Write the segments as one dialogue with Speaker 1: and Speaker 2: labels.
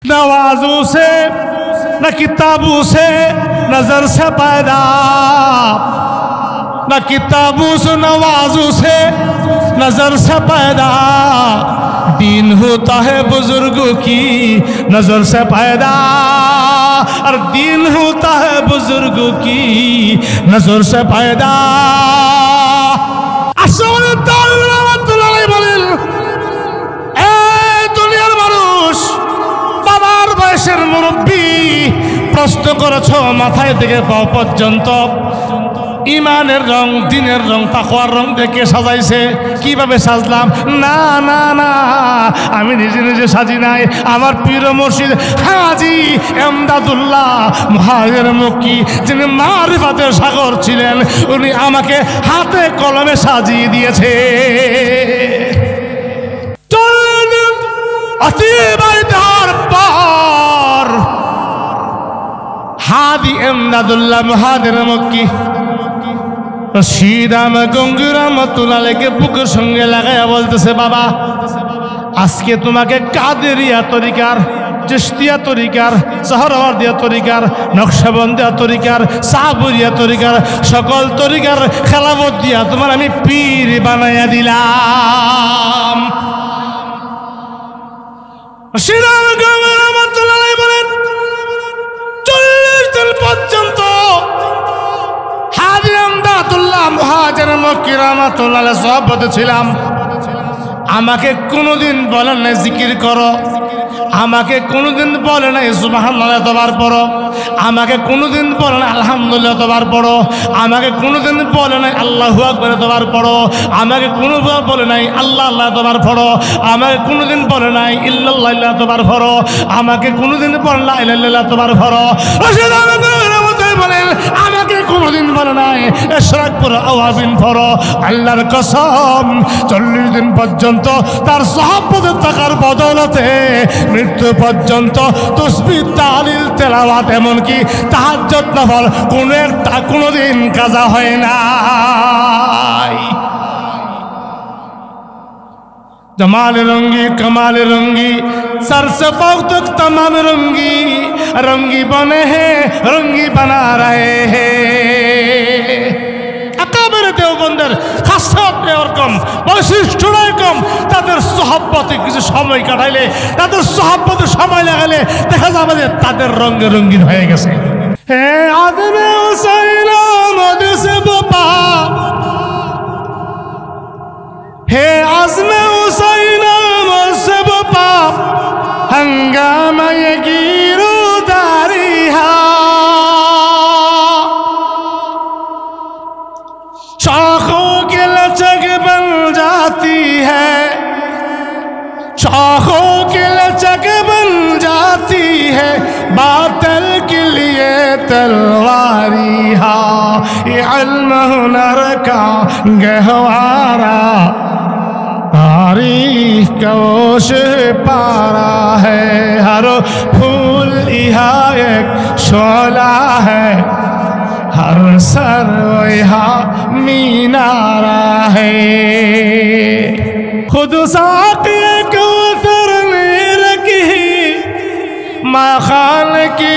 Speaker 1: नवाजों से न किताबों से नजर से पैदा, न किताबों से नवाजों से नजर से पैदा, दीन होता है बुजुर्गों की नजर से पैदा, और दीन होता है बुजुर्गों की नजर से पैदा। মুরব্বী প্রশ্ন করেছো মাথায় থেকে পাও পর্যন্ত ইমানের রং, দিনের রং, তাকওয়ার রং দেখে সাজাইছে। কিভাবে সাজলাম? না না না, আমি নিজে নিজে সাজি নাই, আমার পীর মুর্শিদ হাজী এমদাদুল্লাহ মুহাজির মক্কি, যিনি মারিফাতের সাগর ছিলেন, উনি আমাকে হাতে কলমে সাজিয়ে দিয়েছে। অতিবাহিতার পর হাদি এমদাদুল্লাহ মুহাজির মক্কি রশিদাম গঙ্গুর রহমাতুল্লাহ আলাইহিকে বুকের সঙ্গে লাগাইয়া বলতেছে, বাবা আজকে তোমাকে কাদেরিয়া তরিকার, চিশতিয়া তরিকার, সাহরাওয়ার্দিয়া তরিকার, নকশবন্দিয়া তরিকার, সাবুরিয়া তরিকার, সকল তরিকার খেলাফত দিয়া তোমার আমি পীর বানাইয়া দিলাম। বলেন 40 দিন পর্যন্ত হাজী এমদাদুল্লাহ মুহাজির মক্কি রাহমাতুল্লাহ আলাইহি সহবতে ছিলাম। আমাকে কোনোদিন বলেন না জিকির করো, আমাকে কোনোদিন বলে নাই সুবহানাল্লাহ এতবার পড়ো, আমাকে কোনোদিন বলে নাই আলহামদুলিল্লাহ এতবার পড়ো, আমাকে কোনোদিন বলে নাই আল্লাহু আকবার এতবার পড়ো, আমাকে কোনোবার বলে নাই আল্লাহ আল্লাহ এতবার পড়ো, আমাকে কোনোদিন বলে নাই ইল্লাল্লাহ ইল্লাহ এতবার পড়ো, আমাকে কোনোদিন বলে না ইল্লাল্লাহ ইল্লাহ এতবার পড়ো। বলেন আমাকে কোনোদিন বলে নাই ইশরাক পড়ো, আওয়াবিন পড়ো। আল্লাহর কসম 40 দিন পর্যন্ত তার সাহাবদের থাকার বদৌলতে মৃত্যু পর্যন্ত তাসবিহ, তাহলিল, তেলাওয়াত, এমনকি তাহাজ্জুদ নফল কোনোদিন কাজা হয় নাই। जमाल रंगी कमाल रंगी सर से पाँव तक तमाम रंगी रंगी बने हैं, रंगी बना रहे हैं। আকাবের দেওবন্দের খাসিয়াত এরকম, বৈশিষ্ট্যটা এরকম, তাদের সহবতে কিছু সময় কাটাইলে, তাদের সহবতে সময় লাগালে দেখা যাবে যে তাদের রঙে রঙিন হয়ে গেছে। হে আদমে হুসাইন মদে সে বাবা, हे आज़्म हुसैन मुझसे बाप हंगामा ये गिरदारी है, शाखों के लचक बन जाती है, शाखों के लचक बन जाती है, बातिल के लिए तलवारी है। ये इल्म हुनर का गहवारा तारीख का पारा है, हर फूल यहाँ एक शोला है, हर सर यहाँ मीनारा है। खुद साक़ी कौसर ने रखी माखान की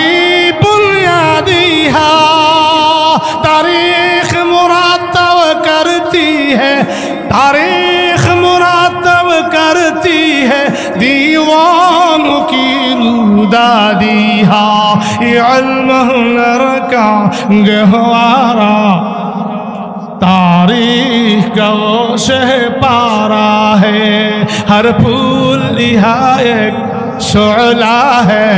Speaker 1: बुनियादी है, तारीख मुरातब करती है, तारीख मुरातब करती है, दीवानों की रूदादी हा। ये इल्म हुनर का गहवारा तारीख का शहपारा है, हर फूल यहाँ एक शोला है,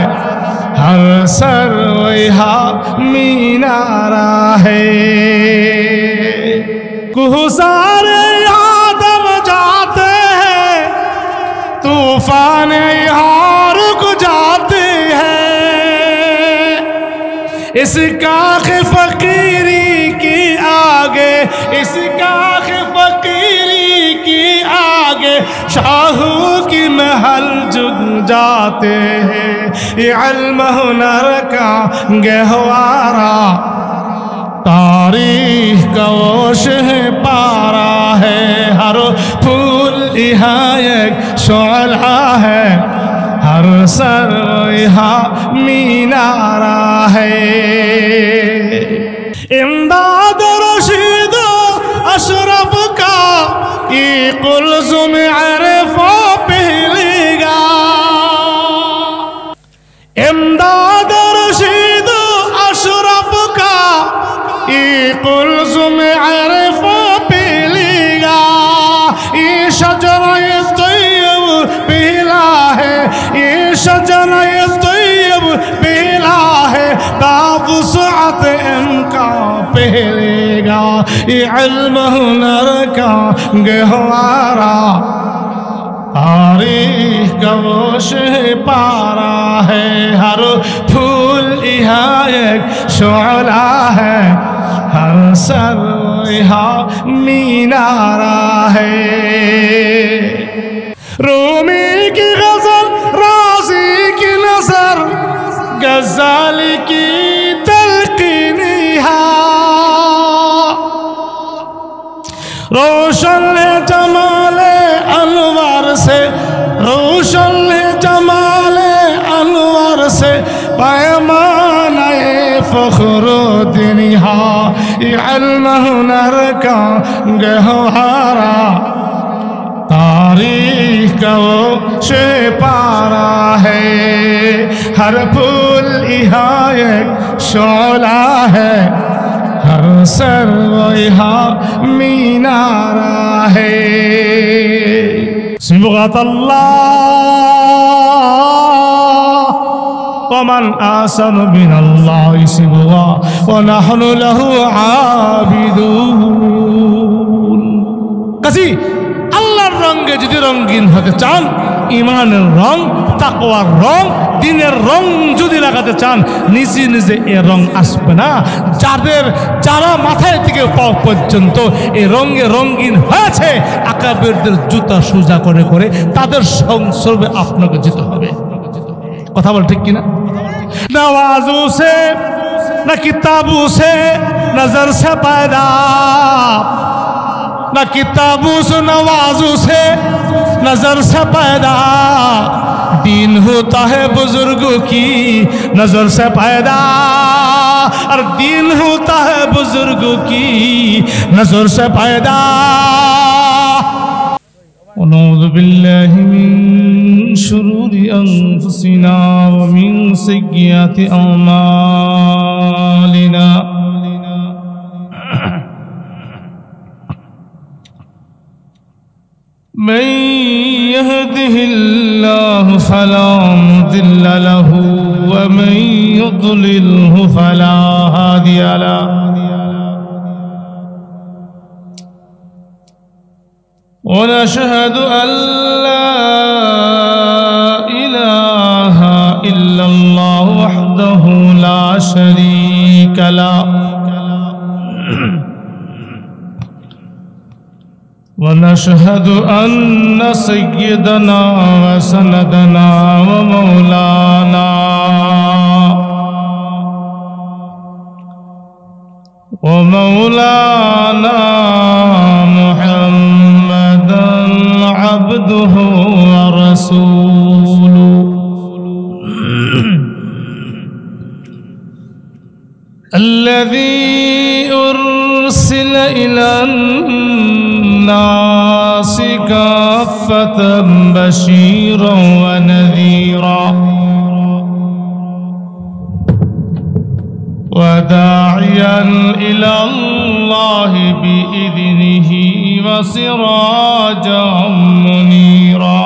Speaker 1: हर सर यहाँ मीनारा है। कुहसारे आदम जाते हैं, तूफान यहाँ रुक जाते हैं, इस काख फकीरी की आगे, इस काख फकीरी की आगे शाहू की महल झुक जाते हैं। ये इल्म हुनर का गहवारा तारीख का पारा है, हर फूल यहाँ एक शोला है, हर हर सर यहाँ मीनारा है। इमदाद रशीद अशरफ का ये कुलजुम अरफा पहलेगा। इमदाद रशीद अशरफ का ये कुलजुम अरफा पहलेगा। ये शजरा तैयब पहला है, ये शजरा तैयब पहला है, ताबुसअत इनका पहलेगा। ये इल्म हुनर का गहवारा तारीख का वो पारा है। हर फूल यहाँ एक शोला है, हर सर यहाँ मीनारा है। रूमी की गजल, राज़ी की नजर, गज़ाली की तलक़ीनिहा, रोशन है जमाले अनवर से, रोशन है जमाले अनवर से, पैमाने फ़ख्रुद्दीन ये इल्म हुनर का गहवारा तारीख का वो पारा है। हर फूल यहाँ एक शोला है, हर सर यहाँ मीनारा है। सिबग़तल्लाह वमन आहसनु मिनल्लाहि सिबग़ा व नहनु लहु आबिदून। কাজী আল্লাহর রঙে যদি রঙিন হতে চান, ইমানের রং, তাকওয়ার রং, দিনের রং যদি লাগাতে চান, নিজে নিজে এ রং আসবে না। যারা মাথায় থেকে পাও পর্যন্ত এই রঙে রঙিন হয়েছে, আকাবেরদের জুতা সোজা করে করে তাদের সংসর্গে আপনাকে যেতে হবে। কথা বল ঠিক কিনা? नवाजू से न किताबू से नजर से पैदा, न किताबू से नवाजू से नजर से पैदा, दीन होता है बुजुर्गों की नजर से पैदा, और दीन होता है बुजुर्गों की नजर से पैदा। ونعوذ بالله من شرور أنفسنا ومن سيئات أعمالنا، من يهده الله فلا مضل له ومن يضلله فلا هادي له، ونشهد أن لا إله إلا الله وحده لا شريك له، ونشهد أن سيدنا وسندنا ومولانا محمدا عبده ورسوله، الذي أرسل إلى الناس كافة بشيرا ونذيرا وداعيا إلى الله بإذنه وسراجا منيرا،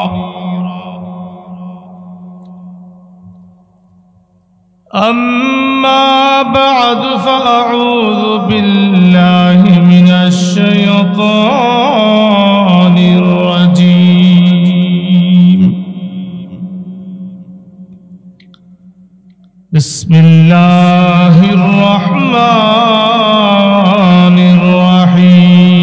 Speaker 1: أما بعد فأعوذ بالله من الشيطان الرجيم، بسم الله الرحمن الرحيم،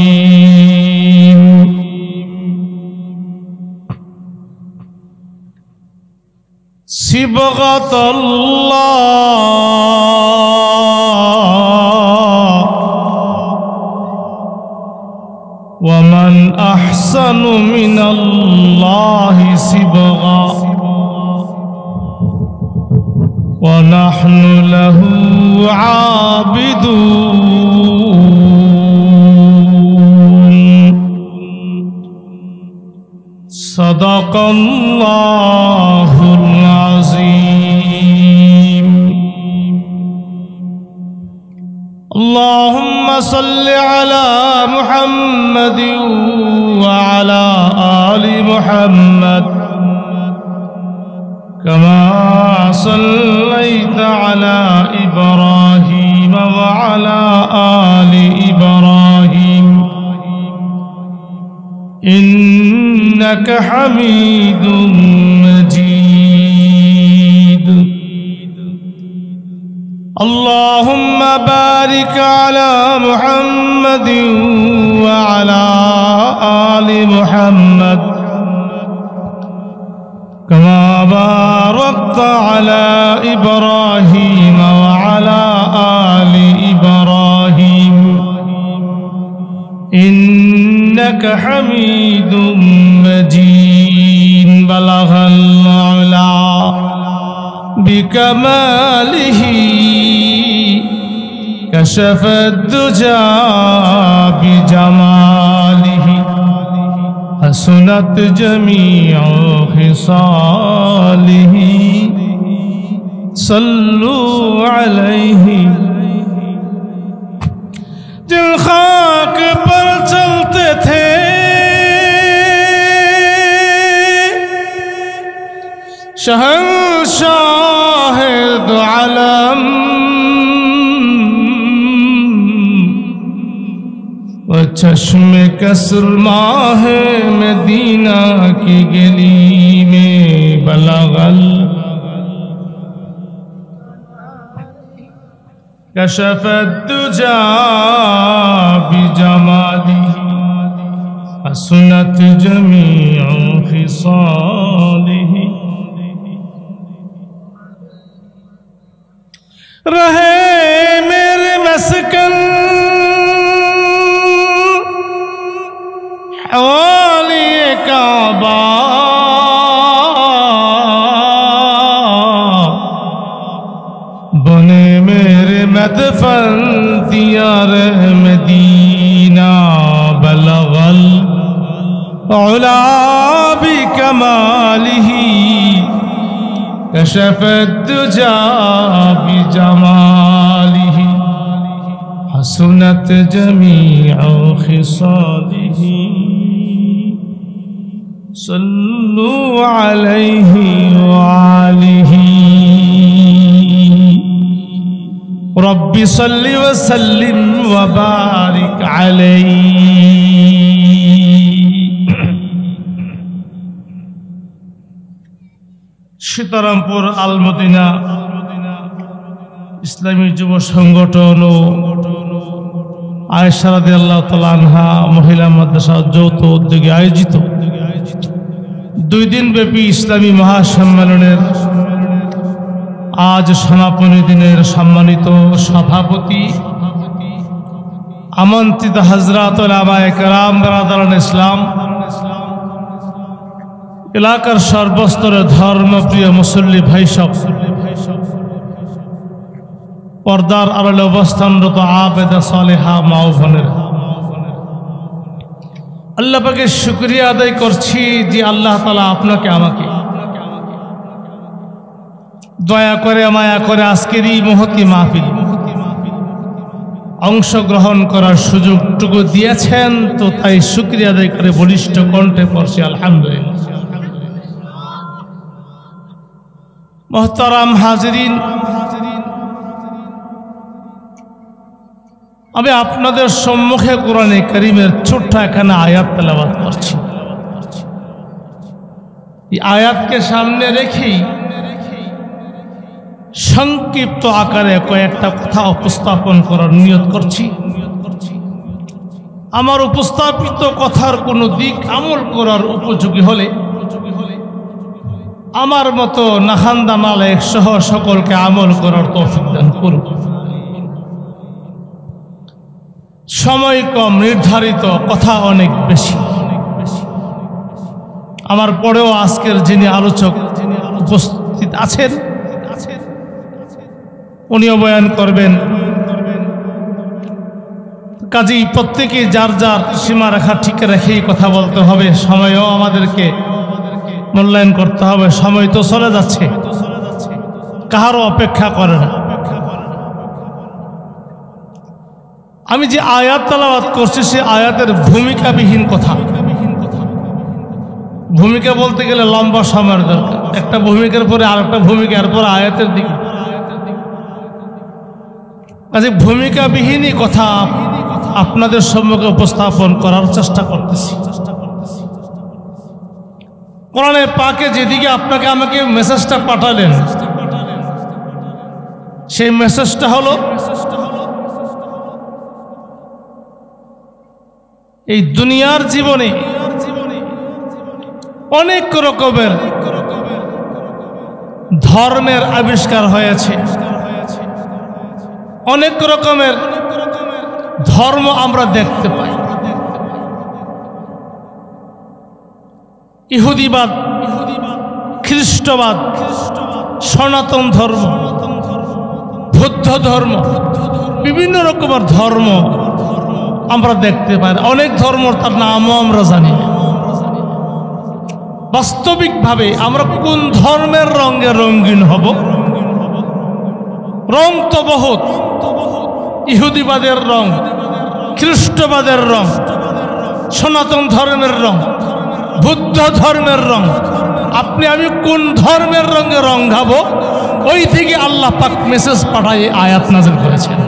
Speaker 1: صبغة الله ومن أحسن من الله صبغة ونحن له عابدون صدق الله العظيم اللهم صل على محمد وعلى آل محمد كما صليت على إبراهيم وعلى آل إبراهيم إنك حميد مجيد اللهم بارك على محمد وعلى آل محمد كما باركت على إبراهيم وعلى آل إبراهيم إنك حميد مجيد بلغ العلا بكماله كشف الدجى بجماله حسنت جميع خصاله صلوا عليه जिन खाक पर चलते थे शहंशाह दो आलम वो चश्मे कसरमा है मदीना की गली में बलगल कशफ दुजा बिजमाली हसनत जमीउ खिसालिही रहे मेरे मस्कन हवाली काबा बने मेरे मदफन दियार मदीना बलगल उला बिकमालिही कशफ दुजा बिजमालिही हसनत जमीउ खिसालिही सल्लु अलैहि वालिही रब्बि सल्लि व सल्लिम व बारिक अलैहि। सीतारामपुर आल मदिना इस्लामी युव संगठन ও आयशा রাদিয়াল্লাহু তাআলা আনহা महिला মাদ্রাসা যৌথ উদ্যোগে আয়োজিত 2 দিন ব্যাপী ইসলামী মহাসম্মেলনের आज समापनी दिनेर सम्मानित सभापति आमंत्रित हजरत उलामाए केराम बरादरान इस्लाम एलाकार सर्वस्तरे धर्मप्रिय मुसल्ली भाई सब पर्दार आड़ाले अवस्थानरत आबेदा सालेहा मा ও বোনেরা আল্লাহ পাকের শুকরিয়া আদায় করছি যে আল্লাহ তাআলা আপনাকে আমাকে দয়া করে মায়া করে আজকের এই মহতি মাহফিল অংশগ্রহণ করার সুযোগটুকু দিয়েছেন তো তাই শুকরিয়া আদায় করে বলিষ্ঠ কণ্ঠে পড়ছি আলহামদুলিল্লাহ। মুহতারাম হাজিরিন, আমি আপনাদের সম্মুখে কোরআনে কারীমের ছোট্ট একখানা আয়াত তেলাওয়াত করছি। এই আয়াতকে সামনে রেখেই সংক্ষিপ্ত আকারে কয়েকটা কথা উপস্থাপন করার নিয়ত করছি। আমার উপস্থাপিত কথার কোনো দিক আমল করার উপযোগী হলে আমার মতো নাখান্দা মালিক সহ সকলকে আমল করার তৌফিক দান করুন। সময় কম, নির্ধারিত কথা অনেক বেশি। আমার পরেও আজকের যিনি আলোচক উপস্থিত আছেন উনিও বয়ান করবেন। কাজেই প্রত্যেকে যার যার সীমারেখা ঠিক রেখেই কথা বলতে হবে। সময়ও আমাদেরকে মূল্যায়ন করতে হবে। সময় তো চলে যাচ্ছে, কাহারও অপেক্ষা করে না। আমি যে আয়াত তেলাওয়াত করছি সে আয়াতের ভূমিকাবিহীন কথা। ভূমিকা বলতে গেলে লম্বা সময়ের দরকার। একটা ভূমিকার পরে আরেকটা ভূমিকা, এরপর আয়াতের দিকে। কাজে ভূমিকাবিহীনই কথা আপনাদের সম্মুখে উপস্থাপন করার চেষ্টা করতেছি। কোরআনে পাকে যেদিকে আপনাকে আমাকে মেসেজটা পাঠালেন, সেই মেসেজটা হলো এই দুনিয়ার জীবনে অনেক রকমের ধর্মের আবিষ্কার হয়েছে। অনেক রকমের ধর্ম আমরা দেখতে পাই। ইহুদিবাদ, খ্রিস্টবাদ, সনাতন ধর্ম, বৌদ্ধ ধর্ম, বিভিন্ন রকমের ধর্ম আমরা দেখতে পাই। অনেক ধর্ম তার নামও আমরা জানি না। বাস্তবিকভাবে আমরা কোন ধর্মের রঙে রঙিন হব? রং তো বহুত। ইহুদিবাদের রং, খ্রিস্টবাদের রং, সনাতন ধর্মের রং, বৌদ্ধ ধর্মের রং। আপনি আমি কোন ধর্মের রঙে রঙাবো? ওই থেকে আল্লাহ পাক মেসেজ পাঠায় আয়াত নাযিল করেছেন।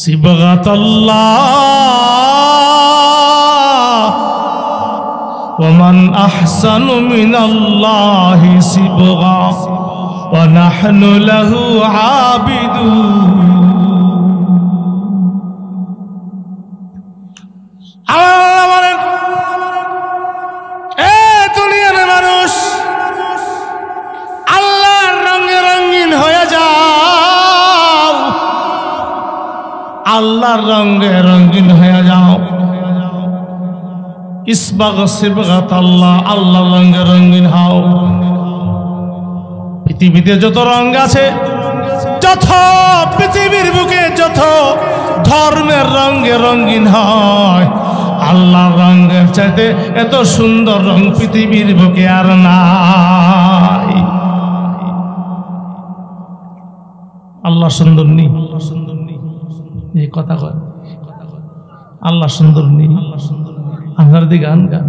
Speaker 1: সিবগাতাল্লাহ ওয়া মান আহসানু মিনাল্লাহি সিবগা ওয়া নাহনু লাহু আবিদুন। আল্লাহ বলেন, এ দুনিয়ার মানুষ, আল্লাহর রঙে রঙিন হয়ে যাও। আল্লাহর রঙে রঙিন হয়ে যাও। ইসবাগ সিবগাত আল্লাহ, আল্লাহর রঙে রঙিন হও। পৃথিবীতে যত রঙ আছে, যত পৃথিবীর বুকে যত ধর্মের রঙে রঙিন হয়, আল্লাহর রঙের চাইতে এত সুন্দর রং পৃথিবীর বুকে আর নাই। আল্লাহ সুন্দর নেই? এই কথা কয় আল্লাহ সুন্দর নেই? আল্লাহর দিকে গান গান।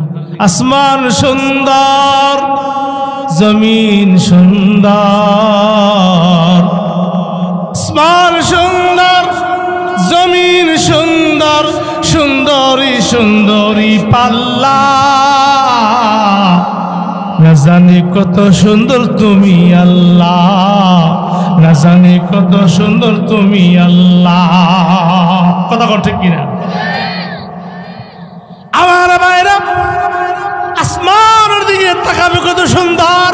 Speaker 1: আসমান সুন্দর, জমিন সুন্দর। আসমান সুন্দর, জমিন সুন্দর, সুন্দরী সুন্দরী পাল্লা। না জানি কত সুন্দর তুমি আল্লাহ, না জানি কত সুন্দর তুমি আল্লাহ। কথা কর ঠিক কিনা? আমার ভাইরা, আসমানের দিকে তাকাবে, কত সুন্দর।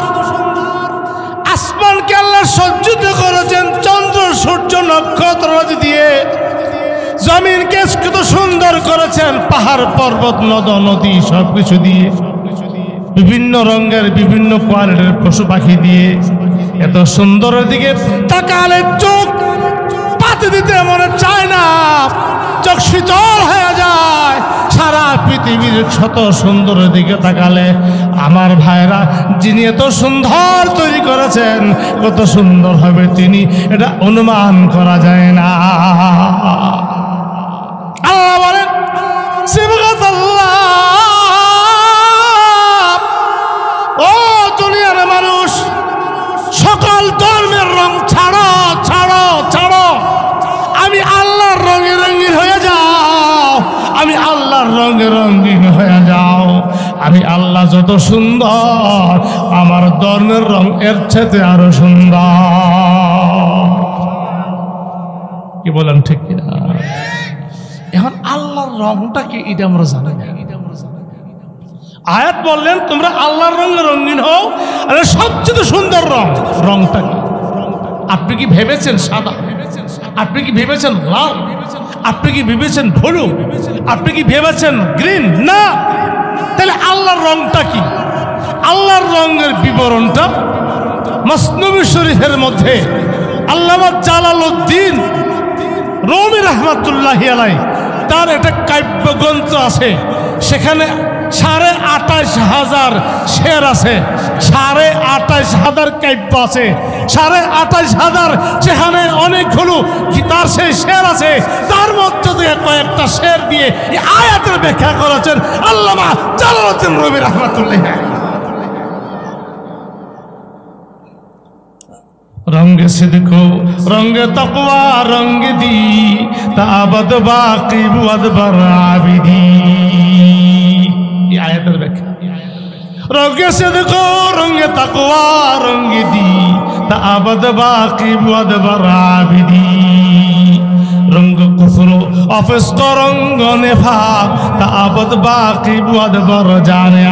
Speaker 1: আসমানকে আল্লাহ সজ্জিত করেছেন চন্দ্র, সূর্য, নক্ষত্র দিয়ে। জমিনকে কত সুন্দর করেছেন পাহাড়, পর্বত, নদ নদী সবকিছু দিয়ে। বিভিন্ন রঙের বিভিন্ন কোয়ালিটির পশু পাখি দিয়ে। এত সুন্দরের দিকে তাকালে চোখ পাতে দিতে মনে চায় না, চোখ শীতল হয়ে যায়। সারা পৃথিবীর শত সুন্দরের দিকে তাকালে আমার ভাইরা, যিনি এত সুন্দর তৈরি করেছেন, কত সুন্দর হবে তিনি, এটা অনুমান করা যায় না। আল্লাহ বলেন, সিবগাতাল্লাহ, ও দুনিয়ার মানুষ, সকল ধর্মের রং ছাড়ো, ছাড়ো, ছাড়ো। আমি আল্লাহর রঙে রঙিন হয়ে যাও। আমি আল্লাহর রঙে রঙিন হয়ে যাও। আমি আল্লাহ যত সুন্দর, আমার ধর্মের রং এর চেয়ে আরো সুন্দর। কি বলেন ঠিক কিনা? এখন আল্লাহর রংটা কি এটা আমরা জানি না। আয়াত বললেন তোমরা আল্লাহর রঙে রঙিন হও। আরে সবচেয়ে সুন্দর রং, রংটা কি? আপনি কি ভেবেছেন সাদা? আপনি কি ভেবেছেন লাল? আপনি কি ভেবেছেন ব্লু? আপনি কি ভেবেছেন গ্রিন? না। তাহলে আল্লাহর রংটা কি? আল্লাহর রঙের বিবরণটা মসনবী শরীফের মধ্যে আল্লামা জালালউদ্দিন রুমি রাহমাতুল্লাহি আলাইহি তার একটা কাব্যগ্রন্থ আছে, সেখানে 28,500 শের আছে, 28,500 কাব্য আছে, 28,500 সেখানে অনেকগুলো গীতার সেই শের আছে। তার মধ্যে থেকে কয়েকটা শের দিয়ে এই আয়াতের ব্যাখ্যা করেছেন আল্লামা জালালউদ্দিন রুমি রাহমাতুল্লাহি আলাইহি। रंगे सिद्को रंगे तकवा रंग दी ताबद बाकी बुअद बराबिदी। ये आयतर व्याख्या। रंगे सिद्को रंगे तकवा रंग दी ताबद बाकी बुअद बराबिदी। रंग कुफ्रो ऑफिस को रंग निफाक ताबद बाकी बुअद बर जाने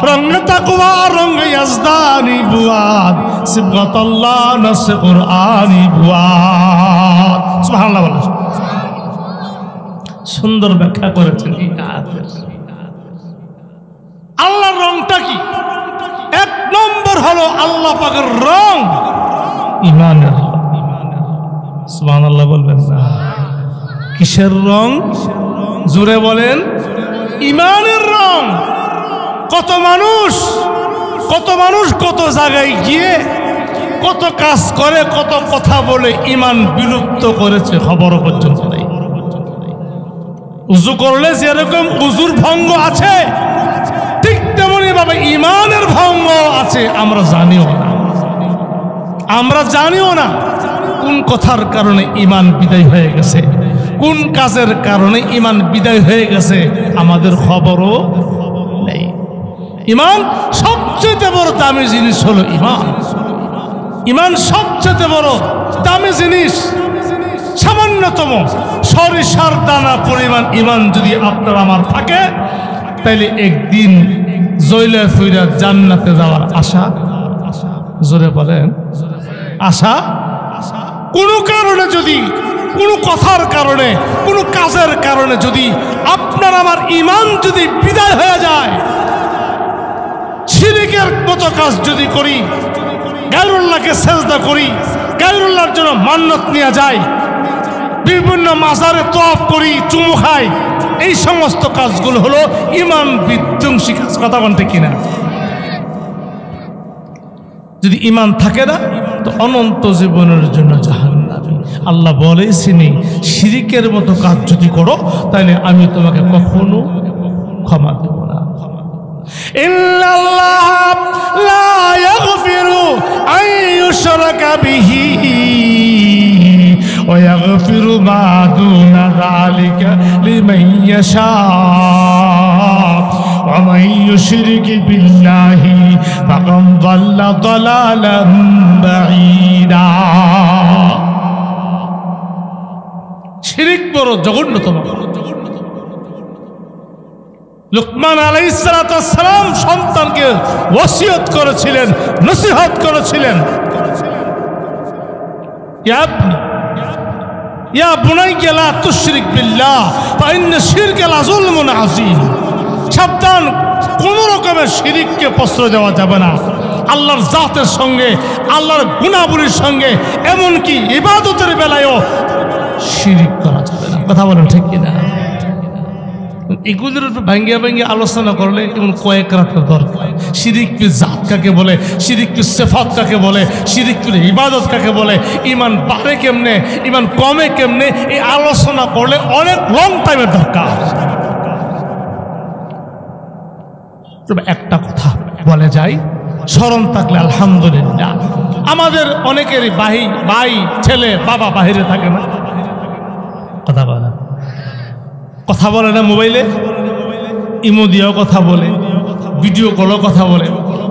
Speaker 1: रंग तकवा रंग यज़दानी बुआद सिबगतुल्लाह नस कुरआनी बुआद। सुबहानाल्लाह বলেন। সুন্দর ব্যাখ্যা করেছেন এই আয়াতের। আল্লাহর রংটা কি? এক নম্বর হলো আল্লাহ পাকের রং ঈমানের। সুবহানাল্লাহ বলবেন না? কিসের রং? জোরে বলেন। ঈমানের রং। কত মানুষ কত জায়গায় গিয়ে কত কাজ করে, কত কথা বলে ঈমান বিলুপ্ত করেছে, খবর পর্যন্ত নেই। উযু করলে যেরকম উযুর ভঙ্গ আছে, ঠিক তেমনি ভাবে ঈমানের ভঙ্গ আছে। আমরা জানিও না কোন কথার কারণে ঈমান বিদায় হয়ে গেছে, কোন কাজের কারণে ঈমান বিদায় হয়ে গেছে, আমাদের খবরও নেই। ঈমান সবচেয়ে বড় দামি জিনিস হলো ঈমান। ঈমান সবচেয়ে বড় দামি জিনিস। সামান্যতম সরিষার দানা পরিমাণ ঈমান যদি আপনার আমার থাকে, তাইলে একদিন জয়লা ফিরা জান্নাতে যাওয়ার আশা। জোরে বলেন আশা। কোনো কারণে যদি, কোনো কথার কারণে, কোনো কাজের কারণে যদি আপনার আমার ঈমান যদি বিদায় হয়ে যায়, শিরকের মতো কাজ যদি করি, গায়রুল্লাহকে সেজদা করি, গায়রুল্লাহর জন্য মান্নত নেওয়া যায়, বিভিন্ন মাজারে তওয়াফ করি, চুমু খাই, এই সমস্ত কাজগুলো হলো ঈমান বিধ্বংসী কাজ। কথা বলতে কিনা? যদি ঈমান থাকে না তো অনন্ত জীবনের জন্য জাহান্নামী। আল্লাহ বলেছেন শিরকের মতো কাজ যদি করো তাহলে আমি তোমাকে কখনো ক্ষমা দেব না। ইন্নাল্লাহ লা ইয়াগফিরু আন ইউশরাকা বিহি ওয়া ইয়াগফিরু মা দুনা যালিকা লিমান ইয়াশা ওয়া মান ইউশরিক বিল্লাহি ফাকাদ যাল্লা যালালান বাঈদা। শিরক বড় জঘন্যতম। লুকমান আলাইহিস সালাতু ওয়াস সালাম সন্তানকে ওসিয়ত করেছিলেন, নসিহত করেছিলেন, ইয়া বুনাইয়া লা তুশরিক বিল্লাহ ফাইন্না শিরকা লাযুলমুন আযীম। সাবধান, কোন রকমের শিরককে প্রশ্রয় দেওয়া যাবে না। আল্লাহর জাতের সঙ্গে, আল্লাহর গুণাবলীর সঙ্গে, এমনকি ইবাদতের বেলায়ও শিরক করা যাবে না। কথা বলেন ঠিক কিনা? এগুলোর উপর ভাঙ্গিয়া আলোচনা করলে এমন কয়েক রাতের দরকার। শিরিক পি জাত কাকে বলে, শিরিক পি সিফাত কাকে বলে, শিরিক পি ইবাদত কাকে বলে, ঈমান বাড়ে কেমনে, ঈমান কমে কেমনে, এই আলোচনা করলে অনেক লং টাইমের দরকার। তবে একটা কথা বলে যাই, স্মরণ থাকলে আলহামদুলিল্লাহ। আমাদের অনেকেরই ভাই ছেলে বাবা বাহিরে থাকে না, কথা বলে না, মোবাইলে ইমো দিয়েও কথা বলে, ভিডিও কলও কথা বলে।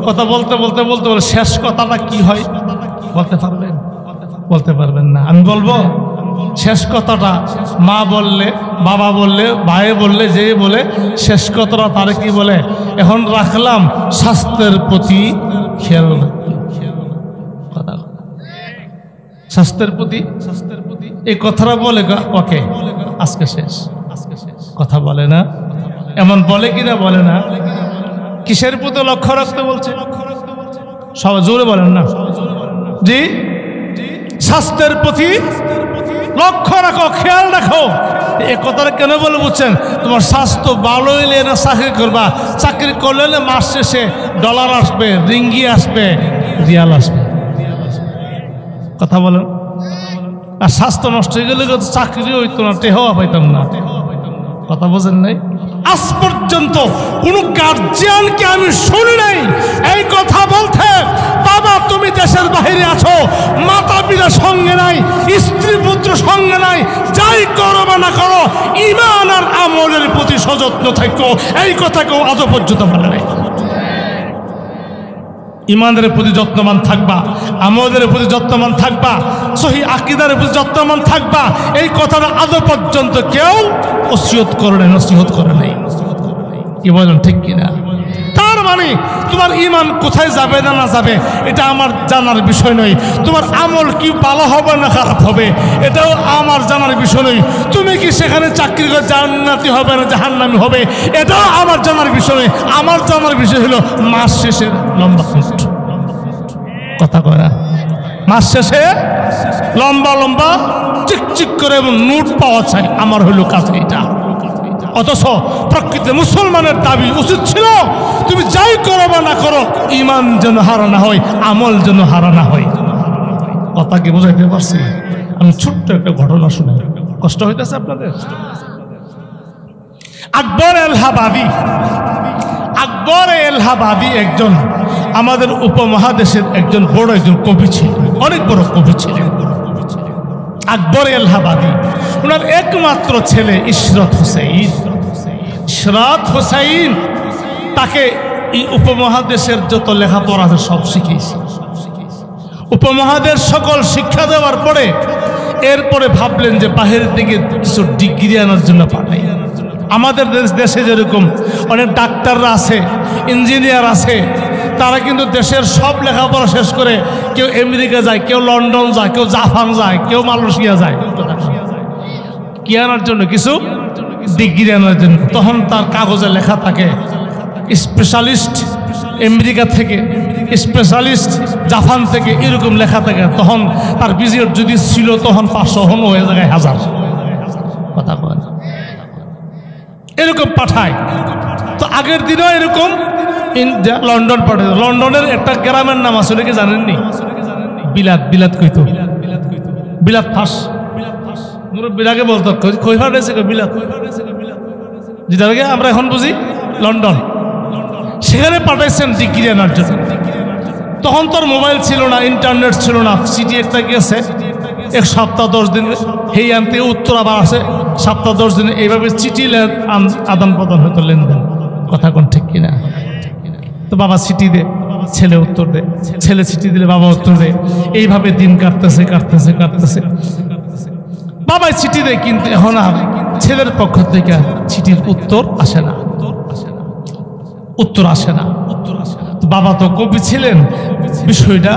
Speaker 1: কথা বলতে বলতে বলতে বলে শেষ কথাটা কি হয় বলতে পারবেন? বলতে পারবেন না। আমি বলবো শেষ কথাটা মা বললে, বাবা বললে, ভাই বললে, যে বলে শেষ কথাটা তারে কি বলে? এখন রাখলাম স্বাস্থ্যের প্রতি খেয়াল রাখবে। স্বাস্থ্যের প্রতি এই কথাটা বলে ওকে আজকে শেষ, কথা বলে না। এমন বলে কিনা? বলে না। কিসের প্রতি লক্ষ্য রাখতে বলছে? সবাই জোরে বলেন না জি। স্বাস্থ্যের প্রতি লক্ষ্য রাখো, খেয়াল রাখো। এ কথাটা কেন বলে বুঝছেন? তোমার স্বাস্থ্য ভালো হইলে না চাকরি করবা, চাকরি করলে না মাস শেষে ডলার আসবে, রিঙ্গি আসবে, রিয়াল আসবে। কথা বলেন। আর স্বাস্থ্য নষ্ট হয়ে গেলে চাকরি হইতো না, টেহাও পাইতাম না। কথা বোঝেন নাই? আজ পর্যন্ত কোন গার্জিয়ানকে আমি শুনি নাই এই কথা বলতে, বাবা তুমি দেশের বাইরে আছো, মাতা পিতা সঙ্গে নাই, স্ত্রী পুত্র সঙ্গে নাই, যাই করো বা না করো ঈমান আর আমলের প্রতি সযত্ন থাকো, এই কথা কেউ আজও পর্যন্ত বলে নাই। ইমানের প্রতি যত্নবান থাকবা, আমলের প্রতি যত্নবান থাকবা, সহি আকীদার প্রতি যত্নবান থাকবা, এই কথাটা আজও পর্যন্ত কেউ ওসিয়ত করে নাই, নসিহত করে নাই। কি বলেন ঠিক কিনা? তার মানে তোমার ইমান কোথায় যাবে না না যাবে এটা আমার জানার বিষয় নয়, তোমার আমল কি ভালো হবে না খারাপ হবে এটাও আমার জানার বিষয় নয়, তুমি কি সেখানে চাকরি করে জান্নাতি হবে না জাহান্নামী হবে এটাও আমার জানার বিষয় নয়। আমার জানার বিষয় হলো মাস শেষে লম্বা নোট। কথা কয় না? মাস শেষে লম্বা লম্বা চিকচিক করে নোট পাওয়া চাই, আমার হলো কাজ এটা। অথচ প্রকৃত মুসলমানের দাবি উচিত ছিল তুমি যাই করো বা না করো ইমান যেন হারা না হয়, আমল যেন হারা না হয়। কথা কি বোঝাইতে পারছি? আমি ছোট্ট একটা ঘটনা শুনে কষ্ট হইতেছে আপনাদের। আকবর এলাহাবাদী একজন আমাদের উপমহাদেশের একজন বড় একজন কবি ছিলেন, অনেক বড় কবি ছিলেন আকবর এলাহাবাদী। ওনার একমাত্র ছেলে ইশরাত হুসাইন তাকে এই উপমহাদেশের যত লেখাপড়া আছে সব শিখিয়েছে। উপমহাদেশ সকল শিক্ষা দেওয়ার পরে এরপরে ভাবলেন যে বাহিরের দিকে কিছু ডিগ্রি আনার জন্য পাঠাই। আমাদের দেশে যেরকম অনেক ডাক্তাররা আছে, ইঞ্জিনিয়ার আছে, তারা কিন্তু দেশের সব লেখাপড়া শেষ করে কেউ আমেরিকা যায়, কেউ লন্ডন যায়, কেউ জাপান যায়, কেউ মালয়েশিয়া যায় কি আনার জন্য, কিছু ডিগ্রি আনার জন্য। তখন তার কাগজে লেখা থাকে স্পেশালিস্ট আমেরিকা থেকে, স্পেশালিস্ট জাপান থেকে, এরকম লেখা থাকে। তখন তার বিজিট যদি ছিল তখন 500 হন হয়ে যায় 1000। কথা বলে এরকম পাঠায়। তো আগের দিনও এরকম লন্ডন পাঠায়। লন্ডনের একটা গ্রামের নাম আসলে কি জানেননি? বিলাত কইতো, বিলাত ফাঁস মুরব্বীরাকে বলতো কইফার রয়েছে বিলাত, যেটাকে আমরা এখন বুঝি লন্ডন। সেখানে পাঠাইছেন ডিগ্রি আনার জন্য। তখন তোর মোবাইল ছিল না, ইন্টারনেট ছিল না, চিঠি একটা গেছে 1 সপ্তাহ 10 দিন, সেই আনতে উত্তর আবার আসে সপ্তাহ 10 দিনে, এইভাবে চিঠি আদান প্রদান হয়তো লেনদেন। কথা কোন ঠিক কিনা? তো বাবা চিঠি দে, ছেলে উত্তর দে, ছেলে চিঠি দিলে বাবা উত্তর দে, এইভাবে দিন কাটতেছে। বাবাই চিঠি দেয়, কিন্তু এখন আর ছেলের পক্ষ থেকে চিঠির উত্তর আসে না। তো বাবা তো কবি ছিলেন, বিষয়টা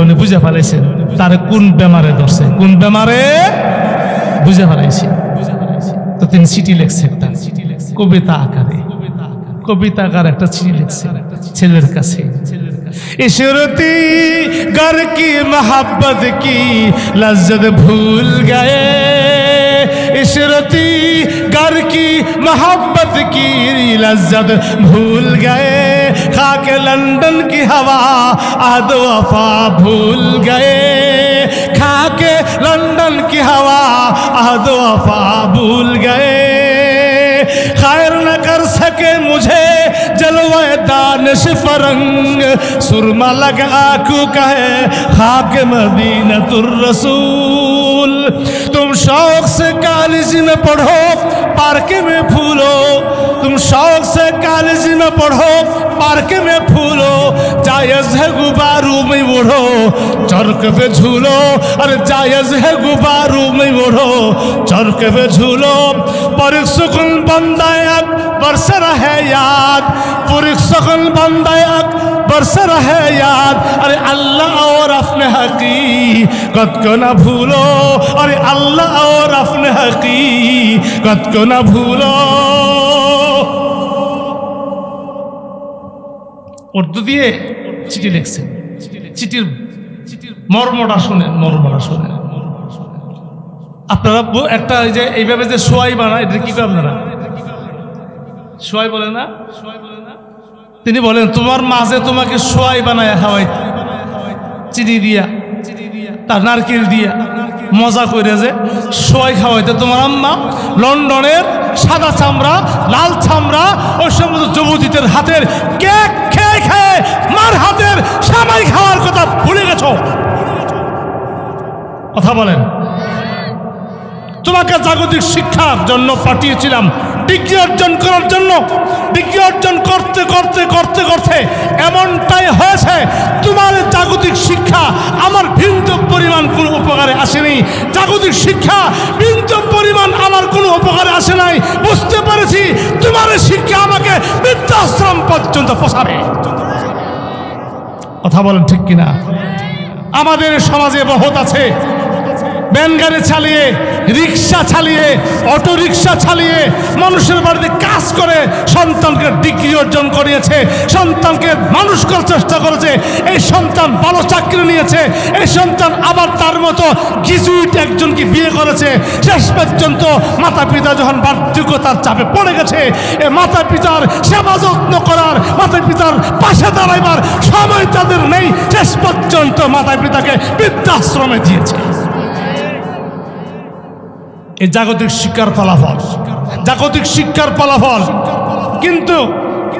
Speaker 1: উনি বুঝে ফেলাইছেন, তার কোন বেমারে ধরছে, কোন বেমারে বুঝে ফেলাইছে। তো তিনি চিঠি লিখছে, একটা কবিতা আকারে একটা চিঠি লিখছে ছেলের কাছে। इशरती घर की मोहब्बत की लज्जत भूल गए, इशरती घर की मोहब्बत की लज्जत भूल गए, खाके लंदन की हवा आद वफा भूल गए, खाके लंदन की हवा आद वफा भूल गए, खैर न कर सके मुझे जलवे दानिश फरंग, सुरमा लगा आंखों का है खाक मदीनतुर रसूल। तुम शौक से कॉलेज में पढ़ो पार्क में फूलो, तुम शौक से कॉलेज में पढ़ो पार्क में फूलो, जायज है गुब्बारों में उड़ो चरक पे झूलो, अरे जायज है गुब्बारों में उड़ो चरक पे झूलो, पर सुकून बंदायक बरस रहे याद, पुरख सगन बंदायक बरस रहे याद, अरे अल्लाह और अपने हकीकत को न भूलो, अरे अल्लाह और अपने हकीकत को न भूलो। उर्दू दिए চিঠি লিখছেন। চিঠির মর্মটা শুনেন, মর্মটা শুনেন। আপনারা একটা যে এইভাবে যে সোয়াই বানায়, এটা কি করে আপনারা সোয়াই বলে না? তিনি বলেন তোমার মাঝে তোমাকে সোয়াই বানায় খাওয়াই, চিনি দিয়া তার নারকেল দিয়া মজা করে যে সোয়াই খাওয়াইতে তোমার আম্মা লন্ডনের সাদা চামড়া লাল চামড়া ওই সমস্ত যুবতীদের হাতের কেক খেয়ে খেয়ে মার হাতের সামাই খাওয়ার কথা ভুলে গেছো। কথা বলেন। তোমাকে জাগতিক শিক্ষার জন্য পাঠিয়েছিলাম, ডিগ্রি অর্জন করার জন্য। ডিগ্রি অর্জন করতে করতে করতে করতে এমনটাই হয়েছে, তোমার জাগতিক শিক্ষা আমার বিন্দু পরিমাণ কোনো উপকারে আসেনি। জাগতিক শিক্ষা বিন্দু পরিমাণ আমার কোনো উপকারে আসে নাই। বুঝতে পেরেছি তোমার শিক্ষা আমাকে বৃদ্ধাশ্রম পর্যন্ত পৌঁছাবে। কথা বলেন ঠিক কিনা? আমাদের সমাজে বহুত আছে ভ্যান গাড়ি চালিয়ে, রিক্সা চালিয়ে, অটো রিক্সা চালিয়ে মানুষের বাড়িতে কাজ করে সন্তানকে ডিগ্রি অর্জন করিয়েছে, সন্তানকে মানুষ করার চেষ্টা করেছে। এই সন্তান ভালো চাকরি নিয়েছে, এই সন্তান আবার তার মতো গ্রাজুয়েট একজনকে বিয়ে করেছে। শেষ পর্যন্ত মাতা পিতা যখন বার্ধক্যতার চাপে পড়ে গেছে, এ মাতা পিতার সেবা যত্ন করার, মাতা পিতার পাশে দাঁড়াইবার সময় তাদের নেই। শেষ পর্যন্ত মাতা পিতাকে বৃদ্ধাশ্রমে দিয়েছে। এই জাগতিক শিক্ষার ফলাফল, জাগতিক শিক্ষার ফলাফল। কিন্তু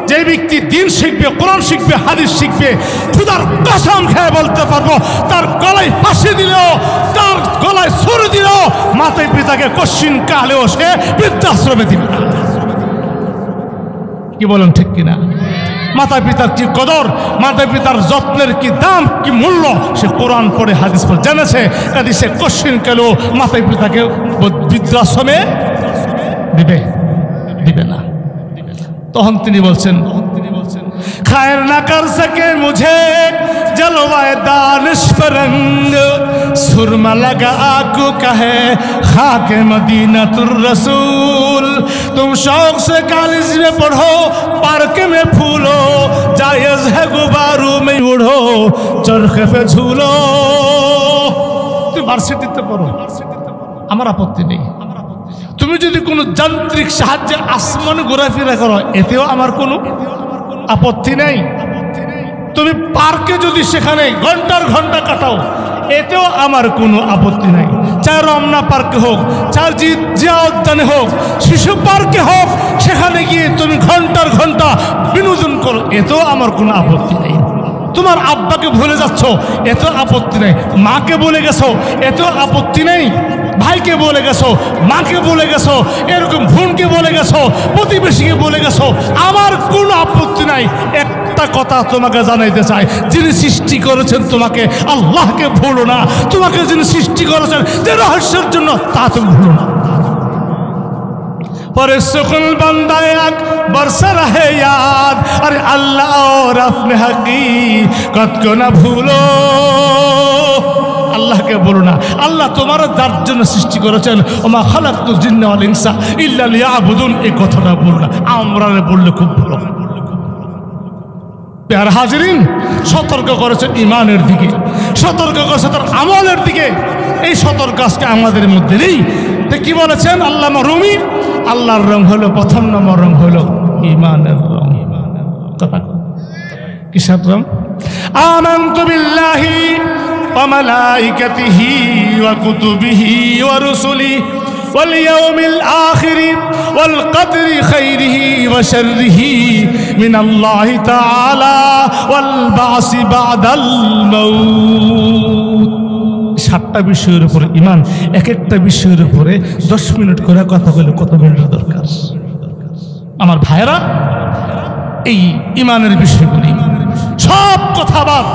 Speaker 1: যে ব্যক্তি দিন শিখবে, কোরআন শিখবে, হাদিস শিখবে, খুদার কসম খেয়ে বলতে পারবো তার গলায় ফাঁসি দিলেও, তার গলায় ছুরি দিলেও মাতা পিতাকে কশ্চিন কালেও সে বৃদ্ধাশ্রমে দিবে না। কি বলেন ঠিক কিনা? মাতা পিতার কি কদর, মাতা পিতার যত্নের কি দাম, কি মূল্য সে কোরআন পড়ে হাদিস পড়ে জেনেছে। কাজে সে কোশ্চিন কালেও মাতা পিতাকে বৃদ্ধাশ্রমে দিবে না। তখন তিনি বলছেন, খায়ের না কর সকে মুঝে জলওয়ায়ে দানিশ পরঙ্গ, সুরমা লগা आंखों का है खाके मदीनातुर रसूल। तुम शौक से कॉलेज में पढ़ो, पार्क में फूलो, जायज है गुब्बारों में उड़ो, चरखे पे झूलो। तुम ভার্সিটিতে পড়ো, আমার আপত্তি নেই। তুমি যদি কোনো যান্ত্রিক সাহায্যে আসমান ঘোরাফেরা করো, এতেও আমার কোনো আপত্তি নেই। তুমি পার্কে যদি সেখানে ঘন্টার ঘন্টা কাটাও, এতেও আমার কোনো আপত্তি নাই। চাই রমনা পার্কে হোক, চাই জিয়া উদ্যানে হোক, শিশু পার্কে হোক, সেখানে গিয়ে তুমি ঘন্টার ঘন্টা বিনোদন করো, এতেও আমার কোনো আপত্তি নেই। তোমার আব্বাকে ভুলে যাচ্ছ, এতেও আপত্তি নেই। মাকে বলে গেছো, এতেও আপত্তি নেই। ভাইকে বলে গেছো, মাকে বলে গেছো, এরকম বোনকে বলে গেছো, প্রতিবেশীকে বলে গেছো, আমার কোনো আপত্তি নাই। একটা কথা তোমাকে জানাইতে চাই, যিনি সৃষ্টি করেছেন তোমাকে, আল্লাহকে ভুলো না। তোমাকে যিনি সৃষ্টি করেছেন যে রহস্যের জন্য, তা তুমি ভুলো না। पर सुकुन बंदा एक बरसा रहे याद, अरे अल्लाह और अपने हकीकत को न भूलो। আল্লাহকে বলো না, আল্লাহ তোমার যার জন্য সৃষ্টি করেছেন, ওমা খালাকতুল জিন্না ওয়াল ইনসা ইল্লা লিয়াবুদুন, এই কথাটা বলো না। আমরা বললে খুব ভালো। প্যার হাজিরিন, সতর্ক করেছেন ইমানের দিকে, সতর্ক করেছে তার আমলের দিকে। এই সতর্ক আজকে আমাদের মধ্যে নেই। তো কি বলেছেন আল্লামা রুমি? আল্লাহর রং হলো, প্রথম নম্বর রং হলো ইমানের রং। কথা কিসের রং? আমানতু বিল্লাহি ওয়া মালাইকাতিহি ওয়া কুতুবিহি ওয়া রুসুলিহি ওয়াল ইয়াউমিল আখির ওয়াল কদরি খাইরিহি ওয়া শাররিহি মিনাল্লাহি তাআলা ওয়াল বাসি বাদাল মাউত। 7টা বিষয়ের উপরে ইমান। এক একটা বিষয়ের উপরে 10 মিনিট করে কথা বলে কত মিনিটের দরকার? আমার ভাইরা, এই ইমানের বিষয়গুলি সব কথা বাদ।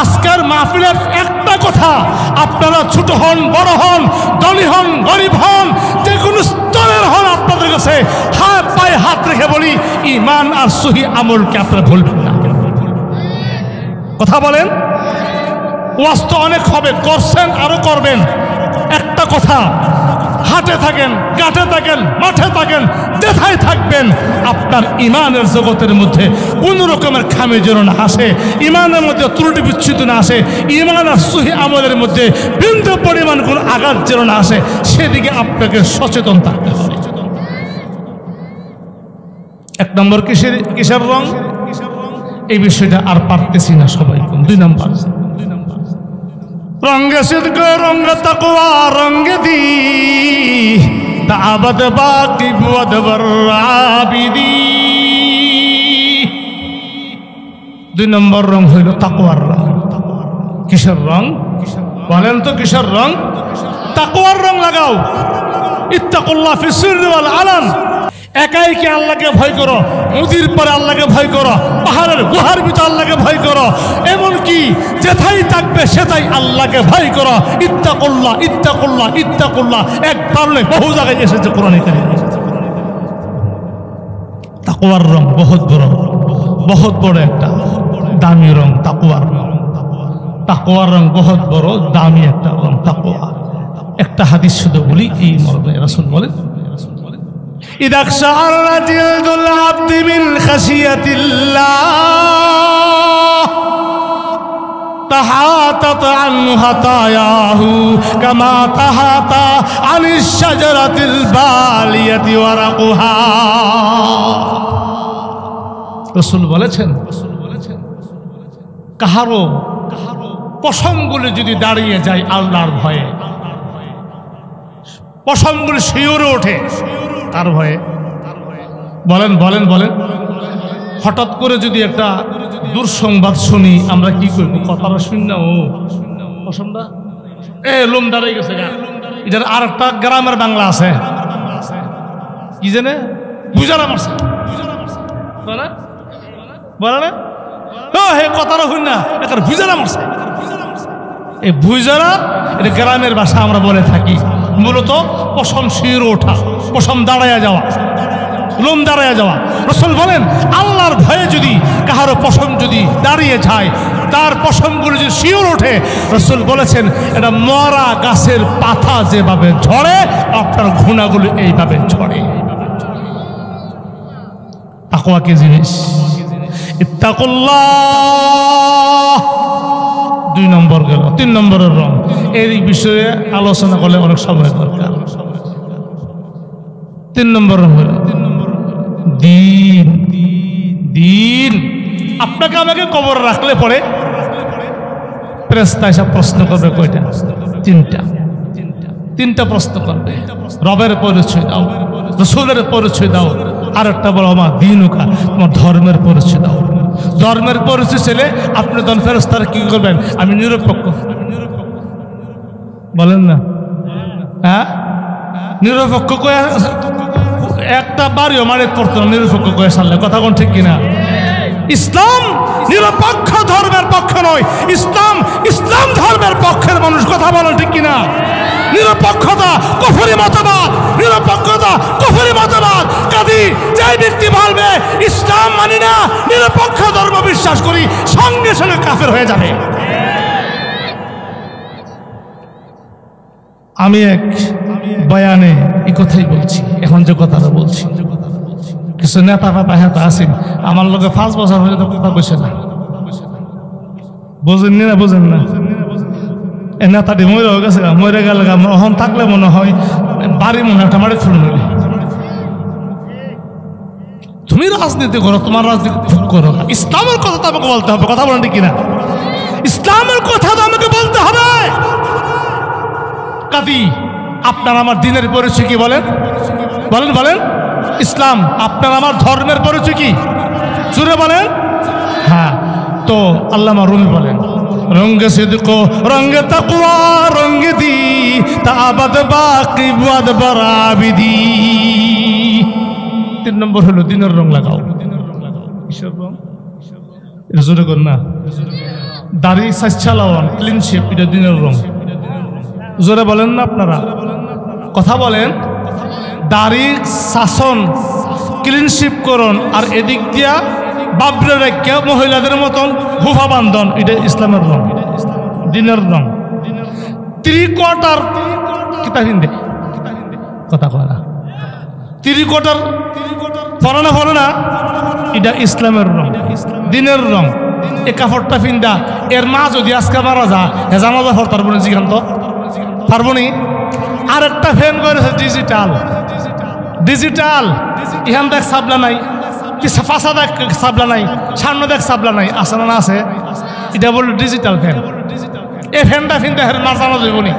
Speaker 1: আজকের মাহফিলের একটা কথা, আপনারা ছোট হন, বড় হন, ধনী হন, গরিব হন, যে কোনো স্তরের হন, আপনাদের কাছে হাত পায়ে হাত রেখে বলি, ইমান আর সহি আমলকে আপনারা ভুলবেন না। কথা বলেন। ওয়াজ তো অনেক হবে, করছেন, আরো করবেন। একটা কথা, হাটে থাকেন, ঘাটে থাকেন, মাঠে থাকেন, যেথায় থাকবেন, আপনার ইমানের জগতের মধ্যে কোনো রকমের খামি যেন না আসে, ইমানের মধ্যে ত্রুটি বিচ্ছুত না আসে, ইমান আর সহি আমলের মধ্যে বিন্দু পরিমাণ কোনো আঘাত যেন না আসে, সেদিকে আপনাকে সচেতন থাকতে হবে। এক নম্বর কিসের রং? এই বিষয়টা আর পারতেছি না সবাই। 2 নম্বর রঙ্গে সিদ্ক, রঙ্গে তাকওয়া, রঙ্গে দি দাবাত বাকি বুয়াদ বরাবিদি। 2 নম্বর রং হইল তাকওয়ার রং। কিসের রং বলেন তো? কিসের রং? তাকওয়ার রং লাগাও। ইত্তাকুল্লাহ ফিস সিররি ওয়াল আলান। একাই কি আল্লাহকে ভয় করো, নদীর পরে আল্লাহকে ভয় করো, পাহাড়ের গুহার ভিতরে আল্লাহকে ভয় করো, এমনকি যেথাই থাকবে সেটাই আল্লাহকে ভয় করো। ইত্তাকুল্লাহ, ইত্তাকুল্লাহ, ইত্তাকুল্লাহ একবার নয়, বহু জায়গায় এসেছে কোরআনে কারিমে। তাকওয়ার রং বহুত বড় একটা দামি রং। তাকওয়ার রং বহুত বড় দামি একটা রং। তাকওয়া একটা হাদিস শুধু বলি, এই মর্মে রাসূল বলেন, إذا اقشعر جلد العبد من خشية الله تحاطت عنه خطاياه كما تحاطى عن الشجرة البالية ورقها। রাসূল বলেছেন, কাহারো পশমগুলো যদি দাঁড়িয়ে যায় আল্লাহর ভয়ে, পশমগুলো শিউরে ওঠে তার ভয়ে। বলেন বলেন বলেন। হঠাৎ করে যদি একটা দুঃসংবাদ শুনি, আমরা কি করবো? কথাটা শুনি না, ও পশমটা লোম দাঁড়িয়ে গেছে। এটার আর একটা গ্রামের বাংলা আছে, কি জানে, বুঝারা মারছে, বলে না? হে কথাটা শুনি না, একটা বুঝারা মারছে। এই বুঝারা এটা গ্রামের ভাষা আমরা বলে থাকি। মূলত পশম শিউরে ওঠা, পশম দাঁড়াইয়া যাওয়া, লোম দাঁড়াইয়া যাওয়া। রাসূল বলেন, আল্লাহর ভয়ে যদি কাহারো পশম যদি দাঁড়িয়ে যায়, তার পশমগুলো যদি শিউরে ওঠে, রাসূল বলেছেন এটা মরা গাছের পাতা যেভাবে ঝরে, আপনার ঘুণাগুলো এইভাবে ঝরে। তাকওয়া কি জিনিস? ইত্তাকুল্লাহ 2 নম্বর গেল। 3 নম্বরের রং, এই বিষয়ে আলোচনা করলে অনেক সময় দরকার। 3 নম্বর রং হল দ্বীন। দ্বীন আপনাকে আমাকে কবর রাখলে পরে ফেরেশতা এসে প্রশ্ন করবে কয়টা? 3টা প্রশ্ন করবে। রবের পরিচয় দাও, রাসূলের পরিচয় দাও, আর একটা বলো আমার দীনুকা, তোমার ধর্মের পরিচয় দাও। ধর্মের পরিচয় ছেলে আপনি তখন ফেরেশতারা কি করবেন? আমি নিরপেক্ষ বলেন না? হ্যাঁ, নিরপেক্ষ কয়ে একটা বাড়িও মানে পড়তো না, নিরপেক্ষ কয়ে সারলে। কথা কোন ঠিক কিনা? ইসলাম নিরপেক্ষ ধর্মের পক্ষে নয়, ইসলাম ধর্মের পক্ষের মানুষ। কথা বলেন ঠিক কিনা? নিরপেক্ষতা কুফরি মতবাদ, নিরপেক্ষতা কুফরি মতবাদ। কাজী যে ব্যক্তি বলবে ইসলাম মানি না, নিরপেক্ষ ধর্ম বিশ্বাস করি, সঙ্গে সঙ্গে কাফের হয়ে যাবে। আমি এক বয়ানে এই কথাই বলছি, এখন যে কথাটা বলছি। কিছু নেতা ফাতা হেতা আছেন, আমার লোকে 5 বছর হয়ে তো কথা কইছে না, বোঝেননি না? বোঝেন না? এ নেতাটি মরে গেছে, মরে গেলে অহন থাকলে মনে হয় বাড়ি মনে একটা মারি ফুল নিলে। তুমি রাজনীতি করো, তোমার রাজনীতি করো, ইসলামের কথা তো আমাকে বলতে হবে। কথা বলেন ঠিক কিনা? ইসলামের কথা তো আমাকে বলতে হবে। কাজী আপনার আমার দিনের পরিচয় কি? বলেন বলেন বলেন। ইসলাম আপনার আমার ধর্মের পরিচয় কি? জোরে বলেন। হ্যাঁ, তো আল্লামা রুমি বলেন, রঙ্গে সিদ্ক, রঙ্গে তাকওয়া, রঙ্গে দি তাবাদ বাকি বুয়াদ বরাবিদি। 3 নম্বর হলো দিনের রং লাগাও। কিসের রং? এটা জোরে কর না। দাড়ি সাচ্ছালাওয়ান, ক্লিন শেপ, এটা দিনের রং। জোরে বলেন না আপনারা? কথা বলেন। দাড়ি শাসন, ক্লিন শেপ করুন, আর এদিক দিয়া বাবরে রেখে মহিলাদের মতন হুফা বান্ধন, এটা ইসলামের রং, দিনের রং। 3/4 কিতা হিন্দে কথা কয় না। ত্রিকোটার পরে না, এটা ইসলামের রং, দিনের রং। এই কাপড়টা পিন্দা এর মা যদি আজকে মারা যা হে জানাজা হর পারবো না, জিগান্ত পারবো নি। আরেকটা ফ্যান করেছে ডিজিটাল, ইহান দেখ সাবলা নাই, পাশা দেখ সাবলা নাই, সামনে দেখ সাবলা নাই, আছে না আছে? এটা বলল ডিজিটাল ফ্যান। এই ফ্যানটা ফিনতে মার জানা যাইব নি,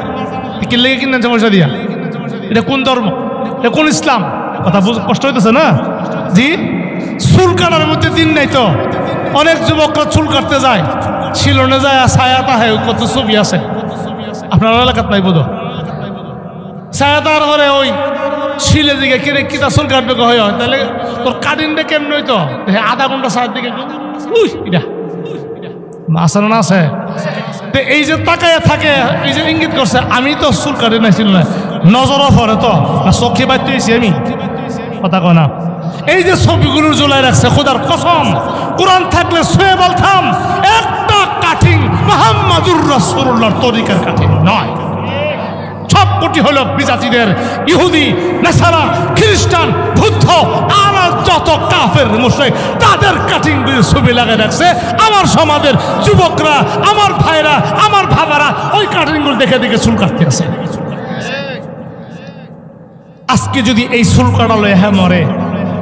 Speaker 1: কিনলে কিনে পয়সা দিয়া। এটা কোন ধর্ম? এটা কোন ইসলাম? কথা কষ্ট হইতেছে না জি। চুল কাটার মধ্যে দিন নাই তো, অনেক যুবকরা চুল কাটতে যায়, শিলনে যায়, ছায়াতা হয়, কত ছবি আছে আপনার এলাকাত নাই বোধ। ছায়াতার ঘরে ওই শিলে দিকে কিনে কিতা চুল কাটবে হয়, তাহলে তোর কাটিনটা কেমন হইতো? আধা ঘন্টা ছায়ার দিকে এটা আছে না আছে? এই যে তাকায় থাকে, এই যে ইঙ্গিত করছে, আমি তো চুল কাটি নাইছিল না, নজরও পড়ে তো না, চোখে বাড়তে হয়েছি আমি, কথা কয় না। এই যে ছবিগুলো জ্বলাই রাখছে, খোদার কসম কোরআন থাকলে ছুঁয়ে বলতাম একটা কাঠিং মুহাম্মাদুর রাসূলুল্লাহর তরিকার কাঠিং নয়। সব কোটি হলো বিজাতিদের, ইহুদি, নাসারা, খ্রিস্টান, বুদ্ধ আর যত কাফের মুশরিক, তাদের কাটিং দিয়ে ছবি লাগিয়ে রাখছে। আমার সমাজের যুবকরা, আমার ভাইরা, আমার ভাবারা ওই কাটিংগুলো দেখে দেখে চুল কাটতে আছে। আজকে যদি এই চুল কাটালো হ্যাঁ মরে,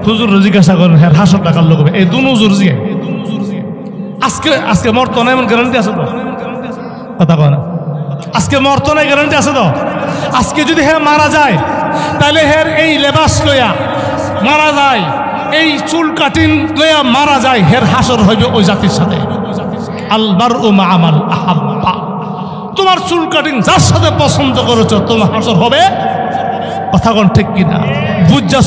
Speaker 1: হুজুর জিজ্ঞাসা করেন হ্যাঁ হাসর টাকার লোক, এই দুনো হুজুর জিগে আজকে মরতো না এমন গ্যারান্টি আছে তো? কথা কয় না। আজকে মরতো না গ্যারান্টি আছে তো? আজকে যদি হ্যাঁ মারা যায়, তাহলে হ্যাঁ এই লেবাস লইয়া মারা যায়, এই চুল কাটিং লইয়া মারা যায়, হের হাসর হইবে ওই জাতির সাথে। আলবার ও মা আমাল আহাব্বা, তোমার চুল কাটিং যার সাথে পছন্দ করেছো তোমার হাসর হবে। কথা কোন ঠিক কিনা? বুজ্জা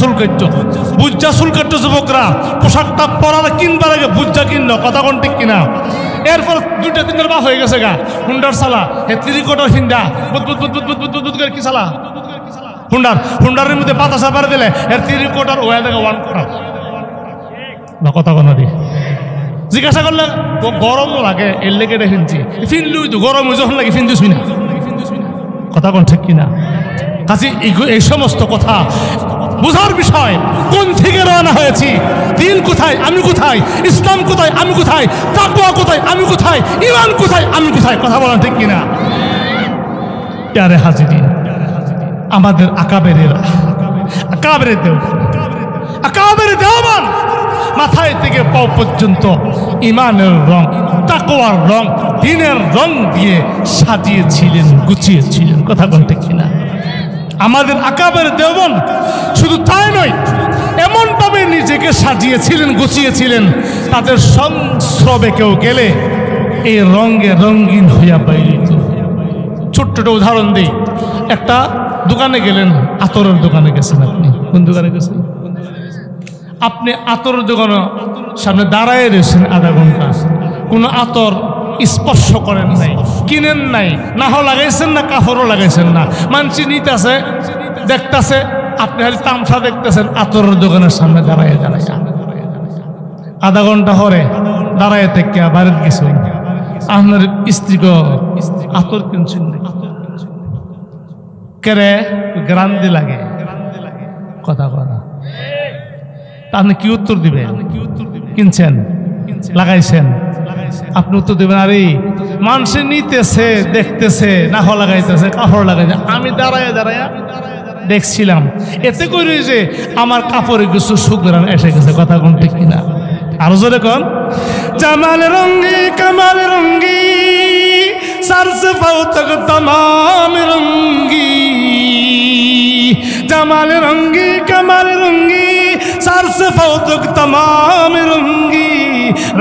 Speaker 1: চুল কাটতো যুবকরা, পোশাকটা পরার কিনবার আগে বুজ্জা কিনল, কথা কোন ঠিক কিনা? এরপর দুইটা তিনটার বাপ হয়ে গেছে গা, হুন্ডার চালা, হে ত্রিকোটার ফিন্দা বুদ কি চালা, হুন্ডারের মধ্যে বাতাসা পারে দিলে এর ত্রিকোটার ওয়া দেখে ওয়ান কোটার না, কথা কোন দি। জিজ্ঞাসা করলে গরম লাগে, এর লেগে এটা ফিনছি, ফিনলুই তো গরম যখন লাগে ফিনদিস না, কথা কোন ঠিক কিনা? কাজে এই সমস্ত কথা বুঝার বিষয়, কোন থেকে রওনা হয়েছি, দিন কোথায় আমি কোথায়, ইসলাম কোথায় আমি কোথায়, তাকওয়া কোথায় আমি কোথায়, ঈমান কোথায় আমি কোথায়, কথা বলা ঠিক কিনা? প্যারে হাজিরিন, আমাদের আকাবের দেওবান মাথায় থেকে পাও পর্যন্ত ইমানের রং, তাকওয়ার রং, দ্বীনের রং দিয়ে সাজিয়েছিলেন, গুছিয়েছিলেন, কথা বলতে কিনা? আমাদের আকাবের দেওবন শুধু তাই নয়, এমন ভাবে নিজেকে সাজিয়েছিলেন, গুছিয়েছিলেন, তাদের সংস্রবে কেউ গেলে এই রঙে রঙিন হইয়া বাইরিত। ছোট্ট উদাহরণ দিই, একটা দোকানে গেলেন, আতরের দোকানে গেছেন, আপনি কোন দোকানে গেছেন? আপনি আতরের দোকানে সামনে দাঁড়ায় রয়েছেন আধা ঘন্টা, কোনো আতর স্পর্শ করেন নাই, কিনেন নাই, না লাগাইছেন না, কাপড়ও লাগাইছেন না, মানসি নিতেছে, দেখতেছে, আপনি খালি তামসা দেখতেছেন আতরের দোকানের সামনে দাঁড়ায় আধা ঘন্টা হরে দাঁড়ায় থেকে বাড়ির গেছেন, আপনার স্ত্রীকে আতর কিনছেন কেরে গ্রান্দি লাগে, কথা কথা, আপনি কি উত্তর দিবেন? কিনছেন, লাগাইছেন, আপনি উত্তর দেবেন আরে মানুষে নিতেছে, দেখতেছে, না লাগাইতেছে, কাপড় লাগাইছে, আমি দাঁড়ায় দেখছিলাম, এতে করে যে আমার কাপড়ে কিছু সুগ্রান এসে গেছে, কথা কোন ঠিক কিনা? আরো জোরে কোন, জামাল রঙ্গি কামাল রঙ্গি सरसे पाओ तक तमाम रंगी, जमाल रंगी कमाल रंगी, सरसे पाओ तक तमाम रंगी,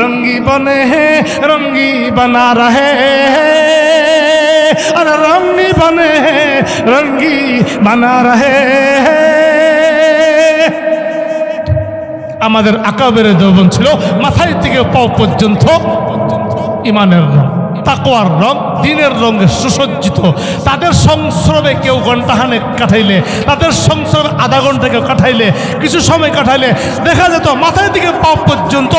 Speaker 1: रंगी बने हैं रंगी बना रहे हैं, अरे रंगी बने हैं रंगी बना रहे हैं। আমাদের আকাবের দেওবন ছিল মাথায় থেকে পাও পর্যন্ত ইমানের রং, তাকওয়ার রং, দ্বীনের রঙে সুসজ্জিত। তাদের সংস্রবে কেউ ঘন্টাখানেক কাটাইলে, তাদের সংস্রবে আধা ঘন্টা কেউ কাটাইলে, কিছু সময় কাটাইলে দেখা যেত মাথায় থেকে পাও পর্যন্ত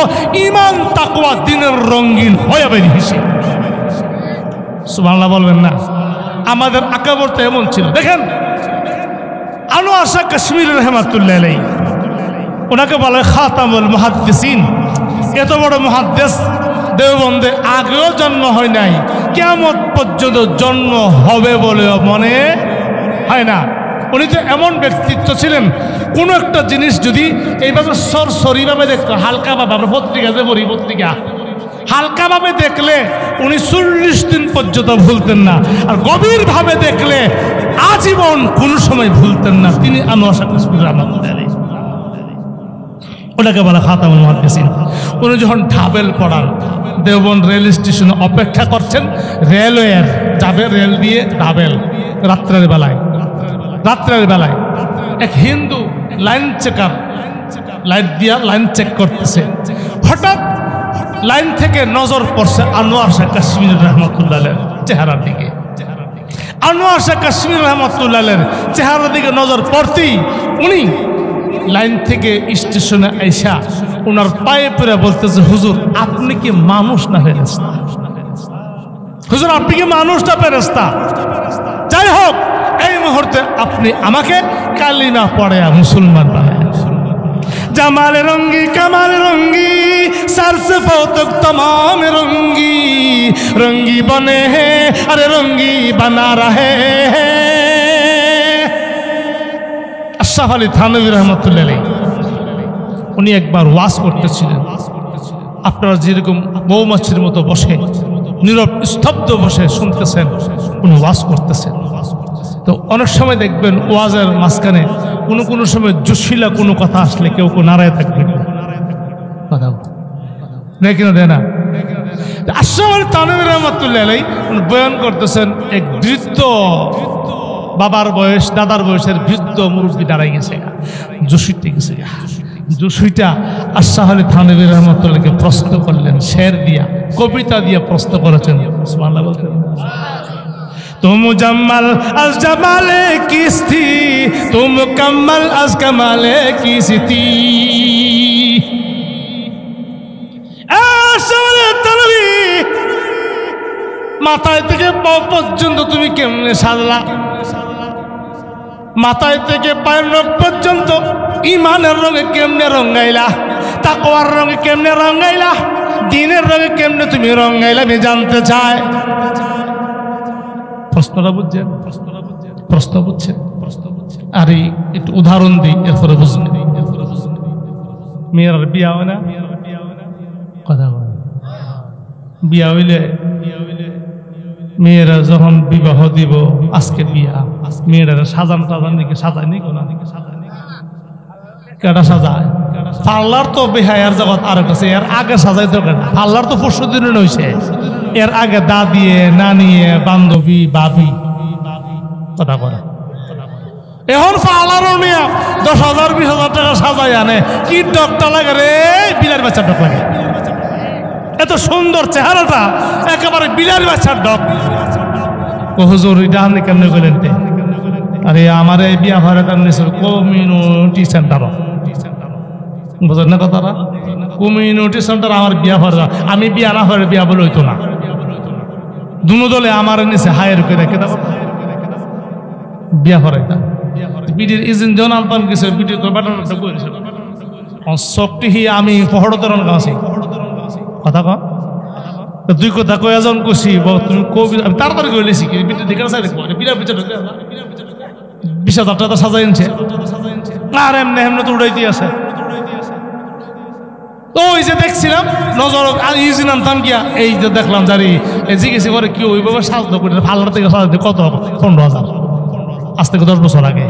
Speaker 1: ইমান, তাকওয়া, দ্বীনের রঙিন হয়ে বেরিয়েছে। সুবহানাল্লাহ বলবেন না? আমাদের আকাবের তো এমন ছিল। দেখেন আনোয়ার শাহ কাশ্মীর রহমাতুল্লাহ আলাইহি, ওনাকে বলে খাতামুল মুহাদ্দিসিন। এত বড় মুহাদ্দিস দেওবন্দে আগেও জন্ম হয় নাই, কিয়ামত পর্যন্ত জন্ম হবে বলেও মনে হয় না। উনি তো এমন ব্যক্তিত্ব ছিলেন, কোনো একটা জিনিস যদি এইভাবে সরসরিভাবে দেখতো, হালকাভাবে, আমরা পত্রিকা যে পড়ি, পত্রিকা হালকাভাবে দেখলে উনি 40 দিন পর্যন্ত ভুলতেন না, আর গভীরভাবে দেখলে আজীবন কোনো সময় ভুলতেন না। তিনি আনোয়ার শাহ কাশ্মীর রহমাতুল্লাহ আলাইহি, ওনাকে বলা খাতামুল মুহাদ্দিসিন। উনি যখন ঢাবেল পড়ান, দেওবন্দ রেল স্টেশনে অপেক্ষা করছেন, রেলওয়ের যাবে রেল দিয়ে ঢাবেল, রাত্রের বেলায় এক হিন্দু লাইন চেকার লাইট দিয়া লাইন চেক করতেছে। হঠাৎ লাইন থেকে নজর পড়ছে আনোয়ার শাহ কাশ্মীর রহমাতুল্লাহ আলাইহির চেহারার দিকে। আনোয়ার শাহ কাশ্মীর রহমাতুল্লাহ আলাইহির চেহারার দিকে নজর পড়তেই উনি লাইন থেকে স্টেশনে আইসা ওনার পায়ে পড়ে বলতেছে, হুজুর আপনি কি মানুষ না ফেরেশতা? হুজুর আপনি কি মানুষ না ফেরেশতা? যাই হোক, এই মুহূর্তে আপনি আমাকে কালিমা পড়ে মুসলমান বানায়। জামাল রঙ্গি কামাল রঙ্গি सरसे तक तमाम रंगी रंगी बने हैं, अरे रंगी बना रहे हैं। আশরাফ আলী থানভী রহমতুল্লাহ আলাইহি উনি একবার ওয়াজ করতেছিলেন। আপনারা যেরকম মৌমাছির মতো বসে নীরব স্তব্ধ বসে শুনতেছেন, উনি ওয়াজ করতেছেন। তো অনেক সময় দেখবেন ওয়াজের মাঝখানে কোনো সময় জোশিলা কোনো কথা আসলে কেউ নারায় থাকবেন, কথা দেখি না দেয় না। আশরাফ আলী থানভী রহমতুল্লাহ আলাইহি বয়ান করতেছেন, এক বৃদ্ধ বাবার বয়স দাদার বয়সের বৃদ্ধ মুরব্বী দাঁড়াই গেছে, জোশিতে গেছে। জোশিটা আশরাফ আলী থানভী রহমতুল্লাহকে প্রশ্ন করলেন, শের দিয়া কবিতা দিয়া প্রশ্ন করেছেন। সুবহানাল্লাহ বলতেন, तुम मुजम्मल अज जमाले किस्ती, तुम मुकम्मल अज कमाले किस्ती। মাথায় থেকে পা পর্যন্ত তুমি কেমনে সাজলা, মাথায় থেকে পায়ের নখ পর্যন্ত ইমানের রঙে কেমনে রঙাইলা, তাকওয়ার রঙে কেমনে রঙাইলা, দ্বীনের রঙে কেমনে তুমি রঙাইলা, আমি জানতে চাই। প্রশ্নটা বুঝছেন? প্রশ্ন বুঝছেন? আর একটু উদাহরণ দিই, এরপরে বুঝবেন। মেয়ের বিয়া হয় না, কথা বলে বিয়া হইলে মেয়েরা যখন বিবাহ দিব, আজকে বিয়া, মেয়েরা সাজান টাজান দিকে সাজায় নি, কোন দিকে সাজায় নি, কেটা সাজায়। পার্লার তো বেহায়ার জগৎ আর একটা, এর আগে সাজাই তো কেনা। পার্লার তো 400 দিনে নইছে, এর আগে দাদিয়ে নানিয়ে বান্ধবী বাবি কথা করে। এখন পার্লারও নিয়ে 10,000 20,000 টাকা সাজাই আনে। কি ডকটা লাগে রে, বিলার বাচ্চার ডক লাগে। এত সুন্দর চেহারাটা একেবারে বিলার বাচ্চার ডক। ও হুজুর এটা আপনি কেমনে গেলেন? আরে আমার এই বিয়া ভাড়া কমিউনিটি সেন্টার, বুঝলেন না কথাটা? কমিউনিটি সেন্টার আমার বিয়া ভাড়া, আমি বিয়া না হলে বিয়া বলে হইতো না। দুনো দলে আমার নিচে হায়ার করে রেখে দেবো, বিয়া ভরাইতাম। বিডির ইজিন জন আলতাম কিছু বিডির বাটাটা করেছিল শক্তি হি আমি পহড়তরণ গাছি কথা ক দুই কথা কয়ে জন কষি তুমি কবি আমি তাড়াতাড়ি করে লেছি কি বিদ্যুৎ দিকে বিরাট বিচার 20,000 টাকা সাজাই আনছে আর এমনি এমনি তো উড়াই দিয়ে আছে। তো ওই যে দেখছিলাম নজর ইজি নামতাম গিয়া, এই যে দেখলাম জারি জিজ্ঞেস করে কি ওইভাবে সাজলো করে পার্লার থেকে সাজাতে কত 15,000, আজ থেকে 10 বছর আগে।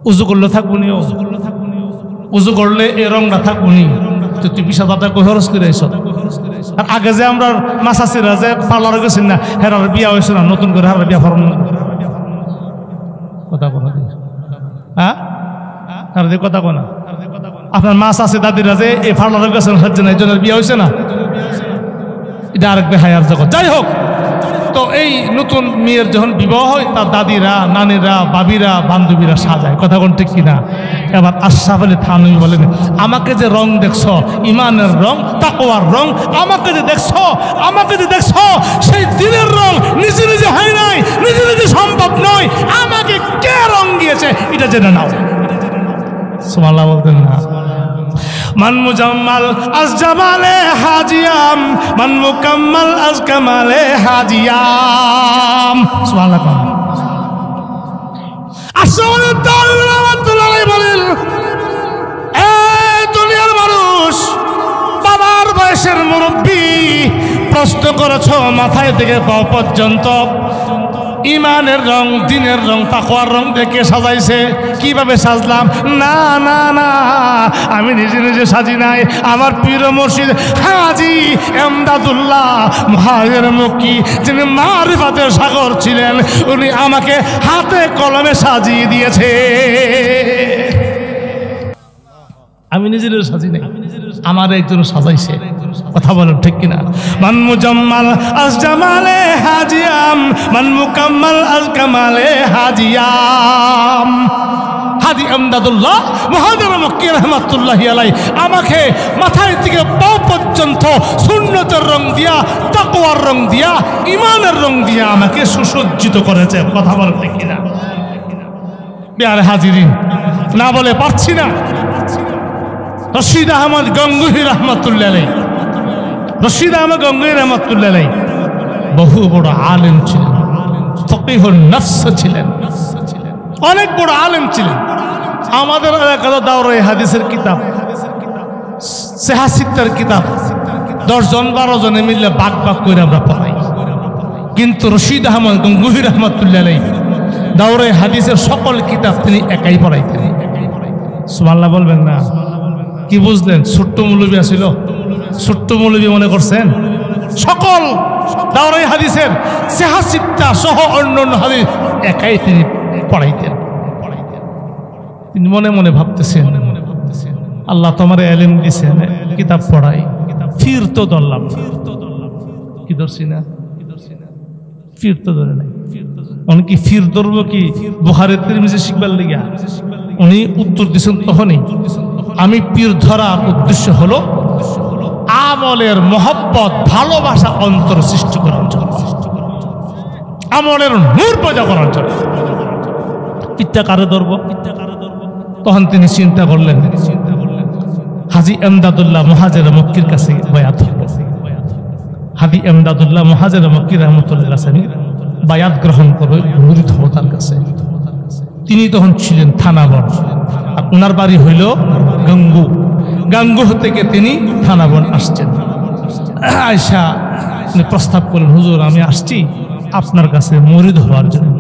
Speaker 1: উজু করলে থাকবনি, উজু করলে এই রংটা থাকবনি, তো তুই 20,000 টাকা খরচ করে আইস। আর আগে যে আমরা মাসাসিরা যে পার্লারে গেছেন না, হেরার বিয়া হয়েছে না, নতুন করে হেরার বিয়া ফরম কথা বলা হ্যাঁ আর কথা কোনা আপনার মাছ আছে দাদিরা যে এই পার্লারে গেছেন হচ্ছে না, এই জন্য বিয়া হয়েছে না, এটা আরেক বেহায়ার জগৎ। যাই হোক, তো এই নতুন মেয়ের যখন বিবাহ হয় তার দাদিরা নানিরা বাবিরা বান্ধবীরা সাজায়, কথা কোন ঠিক কিনা? এবার আশরাফ আলী থানভী বলেন, আমাকে যে রং দেখছ ইমানের রং তাকওয়ার রং, আমাকে যে দেখছ সেই দিনের রং নিজে নিজে হয় নাই, নিজে নিজে সম্ভব নয়, আমাকে কে রং এটা জেনে নাও। সুবহানাল্লাহ বলতেন না? মান মুজাম্মাল আজ জামালে হাজিয়াম, মান মুকাম্মাল আজ কামালে হাজিয়াম। সুবহানাল্লাহ। আসলে বলেন, এই দুনিয়ার মানুষ, বাবার বয়সের মুরব্বী, প্রশ্ন করেছ মাথায় থেকে পাও পর্যন্ত ইমানের রং, দিনের রং, তাকওয়ার রং দেখে সাজাইছে। কিভাবে সাজলাম? না না না, আমি নিজে নিজে সাজি নাই। আমার পীর মুর্শিদ হাজী এমদাদুল্লাহ মুহাজির মক্কি, যিনি মারিফাতের সাগর ছিলেন, উনি আমাকে হাতে কলমে সাজিয়ে দিয়েছে। আমি নিজের সাজি নাই, আমার একজন সাজাইছে। কথা বলেন ঠিক কিনা? মান মুজাম্মাল আজ জামালে হাজিয়াম, মান মুকাম্মাল আজ কামালে হাজিয়াম। হাজী এমদাদুল্লাহ মুহাজির মক্কি রাহমাতুল্লাহি আলাইহি আমাকে মাথায় থেকে পা পর্যন্ত সুন্নতের রং দিয়া, তাকওয়ার রং দিয়া, ইমানের রং দিয়া আমাকে সুসজ্জিত করেছে। কথা বলেন ঠিক কিনা? প্যারে হাজিরিন, না বলে পারছি না। রশিদ আহমদ গঙ্গুহি রহমতুল্লাহ আলাইহি, রশিদ আহমদ গঙ্গুহি রহমতুল্লাহ আলাইহি বহু বড় আলেম ছিলেন, ফকিহুন নফস ছিলেন, অনেক বড় আলেম ছিলেন। আমাদের এলাকাতে দাওরায়ে হাদিসের কিতাব, সেহাসিত্তার কিতাব 10 জন 12 জনে মিলে ভাগ ভাগ করে আমরা পড়াই। কিন্তু রশিদ আহমদ গঙ্গুহি রহমতুল্লাহ আলাইহি দাওরায়ে হাদিসের সকল কিতাব তিনি একাই পড়াইতেন। সুবহানাল্লাহ বলবেন না? কি বুঝলেন? ছোট্ট মৌলবী আসিল, ছোট্ট মৌলবী মনে করছেন? সকল দাওরায়ে হাদিসের সেহাসিত্তা সহ অন্যান্য হাদিস একাই তিনি পড়াইতেন। তিনি মনে মনে ভাবতেছেন, আল্লাহ তোমার এলেম দিছেন, কিতাব পড়াই, ফির তো ধরলাম, কি ধরছি না? ফির তো ধরে নাই। উনি ফির ধরবো কি বুখারী তিরমিজি শিখবার লাগিয়া? উনি উত্তর দিচ্ছেন তখনই, আমি পীর ধরার উদ্দেশ্য হলো আমলের মহব্বত, ভালোবাসা অন্তর সৃষ্টি করার জন্য, আমলের নূর পয়দা করার জন্য। পিতা কারে ধরবো? তখন তিনি চিন্তা করলেন, হাজী এমদাদুল্লাহ মুহাজির মক্কির কাছে বায়াত হলো। হাজী এমদাদুল্লাহ মুহাজির মক্কি রাহমাতুল্লাহ আলাইহি বায়াত গ্রহণ করে মুরিদ হলো তার কাছে। তিনি তখন ছিলেন থানাবন, আর ওনার বাড়ি হইল গাঙ্গু। গাঙ্গু থেকে তিনি থানাবন আসছেন। আয়সা প্রস্তাব করলেন, হুজুর আমি আসছি আপনার কাছে মুরিদ হওয়ার জন্য।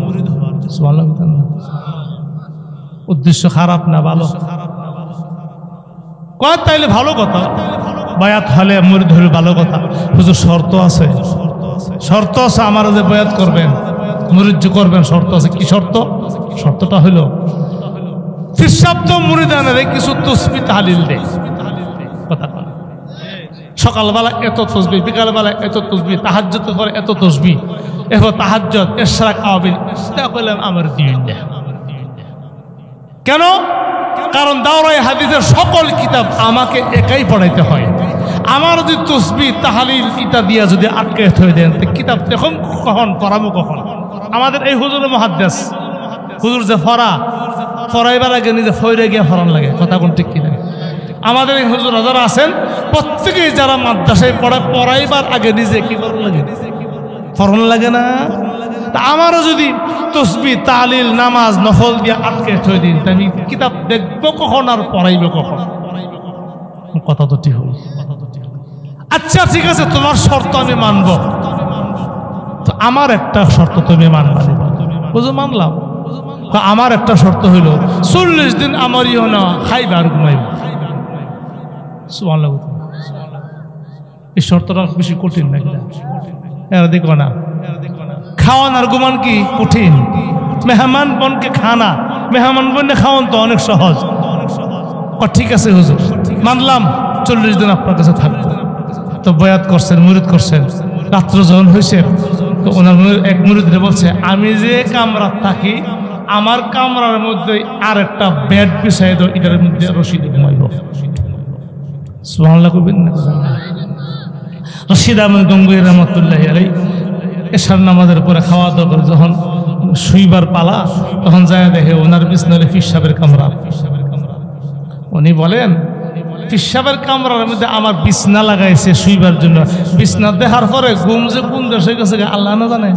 Speaker 1: উদ্দেশ্য খারাপ না, ভালো? তাইলে ভালো কথা, বায়াত হলে মুরিদ হলে ভালো কথা। হুজুর শর্ত আছে, শর্ত আছে, আমার যে বায়াত করবেন, মুরিদ যে করবেন, শর্ত আছে। কি শর্ত? শর্তটা হইল ফিরশাব্দ মুরিদানের কিছু তাসবিহ তাহলিল দেয়। কথা বলে সকালবেলা এত তাসবিহ, বিকালবেলা এত তাসবিহ, তাহাজ্জুদ করে এত তাসবিহ, এরপর তাহাজ্জুদ, ইশরাক, আওয়াবিল, তা কইলাম আমার দিন দেয়। কেন? কারণ দাওরায়ে হাদিসের সকল কিতাব আমাকে একাই পড়াইতে হয়। আমার যদি তাসবিহ তাহলিল ইতা দিয়া যদি আটকে হয়ে দেন, কিতাব তখন কখন পড়াবো কখন? আমাদের এই হুজুর মুহাদ্দিস, হুজুর যে ফরাইবার আগে নিজে ফয়রে গিয়ে ফরান লাগে। কথা কোন ঠিক কিনা? আমাদের এই হুজুর যারা আছেন প্রত্যেকেই যারা মাদ্রাসায় পড়াইবার আগে নিজে কি করার লাগে? ফরান লাগে না? তা আমারও যদি তাসবিহ তাহলিল নামাজ নফল দিয়ে আটকে থই দিন, আমি কিতাব দেখবো কখন আর পড়াইবো কখন? কথা তো ঠিক হল। আচ্ছা ঠিক আছে, তোমার শর্ত আমি মানব, তো আমার একটা শর্ত তুমি মানবা। বুঝো মানলাম। আমার একটা শর্ত হইল 40 দিন আমার ইহ না খাইবা আর ঘুমাইবা। সুবহানাল্লাহ। এই শর্তটা বেশি কঠিন নাকি? এরা দেখো না, খাওয়ান আর ঘুমান কি কঠিন? মেহমান বনকে খানা, মেহমান বনে খাওয়ান তো অনেক সহজ। ঠিক আছে হুজুর মানলাম, 40 দিন আপনার কাছে থাকবো। তো বয়াত করছেন, মুরিদ করছেন। রাত্র যখন হয়েছে তো ওনার এক মুরিদরে বলছে, আমি যে কামরা থাকি আমার কামরার মধ্যে আর একটা বেড বিছাই দাও, এটার মধ্যে রশিদ ঘুমাইব। সুবহানাল্লাহ কইবেন না? রশিদ আহমদ গঙ্গুহি রহমতুল্লাহি আলাইহি এশার নামাজের পরে খাওয়া দাওয়া করে যখন শুইবার পালা, তখন যায় দেখে ওনার বিছনায় পিসাবের কামরা। উনি বলেন পিসাবের কামরার মধ্যে আমার বিছনা লাগাইছে শুইবার জন্য। বিছনা দেখার পরে ঘুম যে কোন দেশে গেছে আল্লাহ না জানে।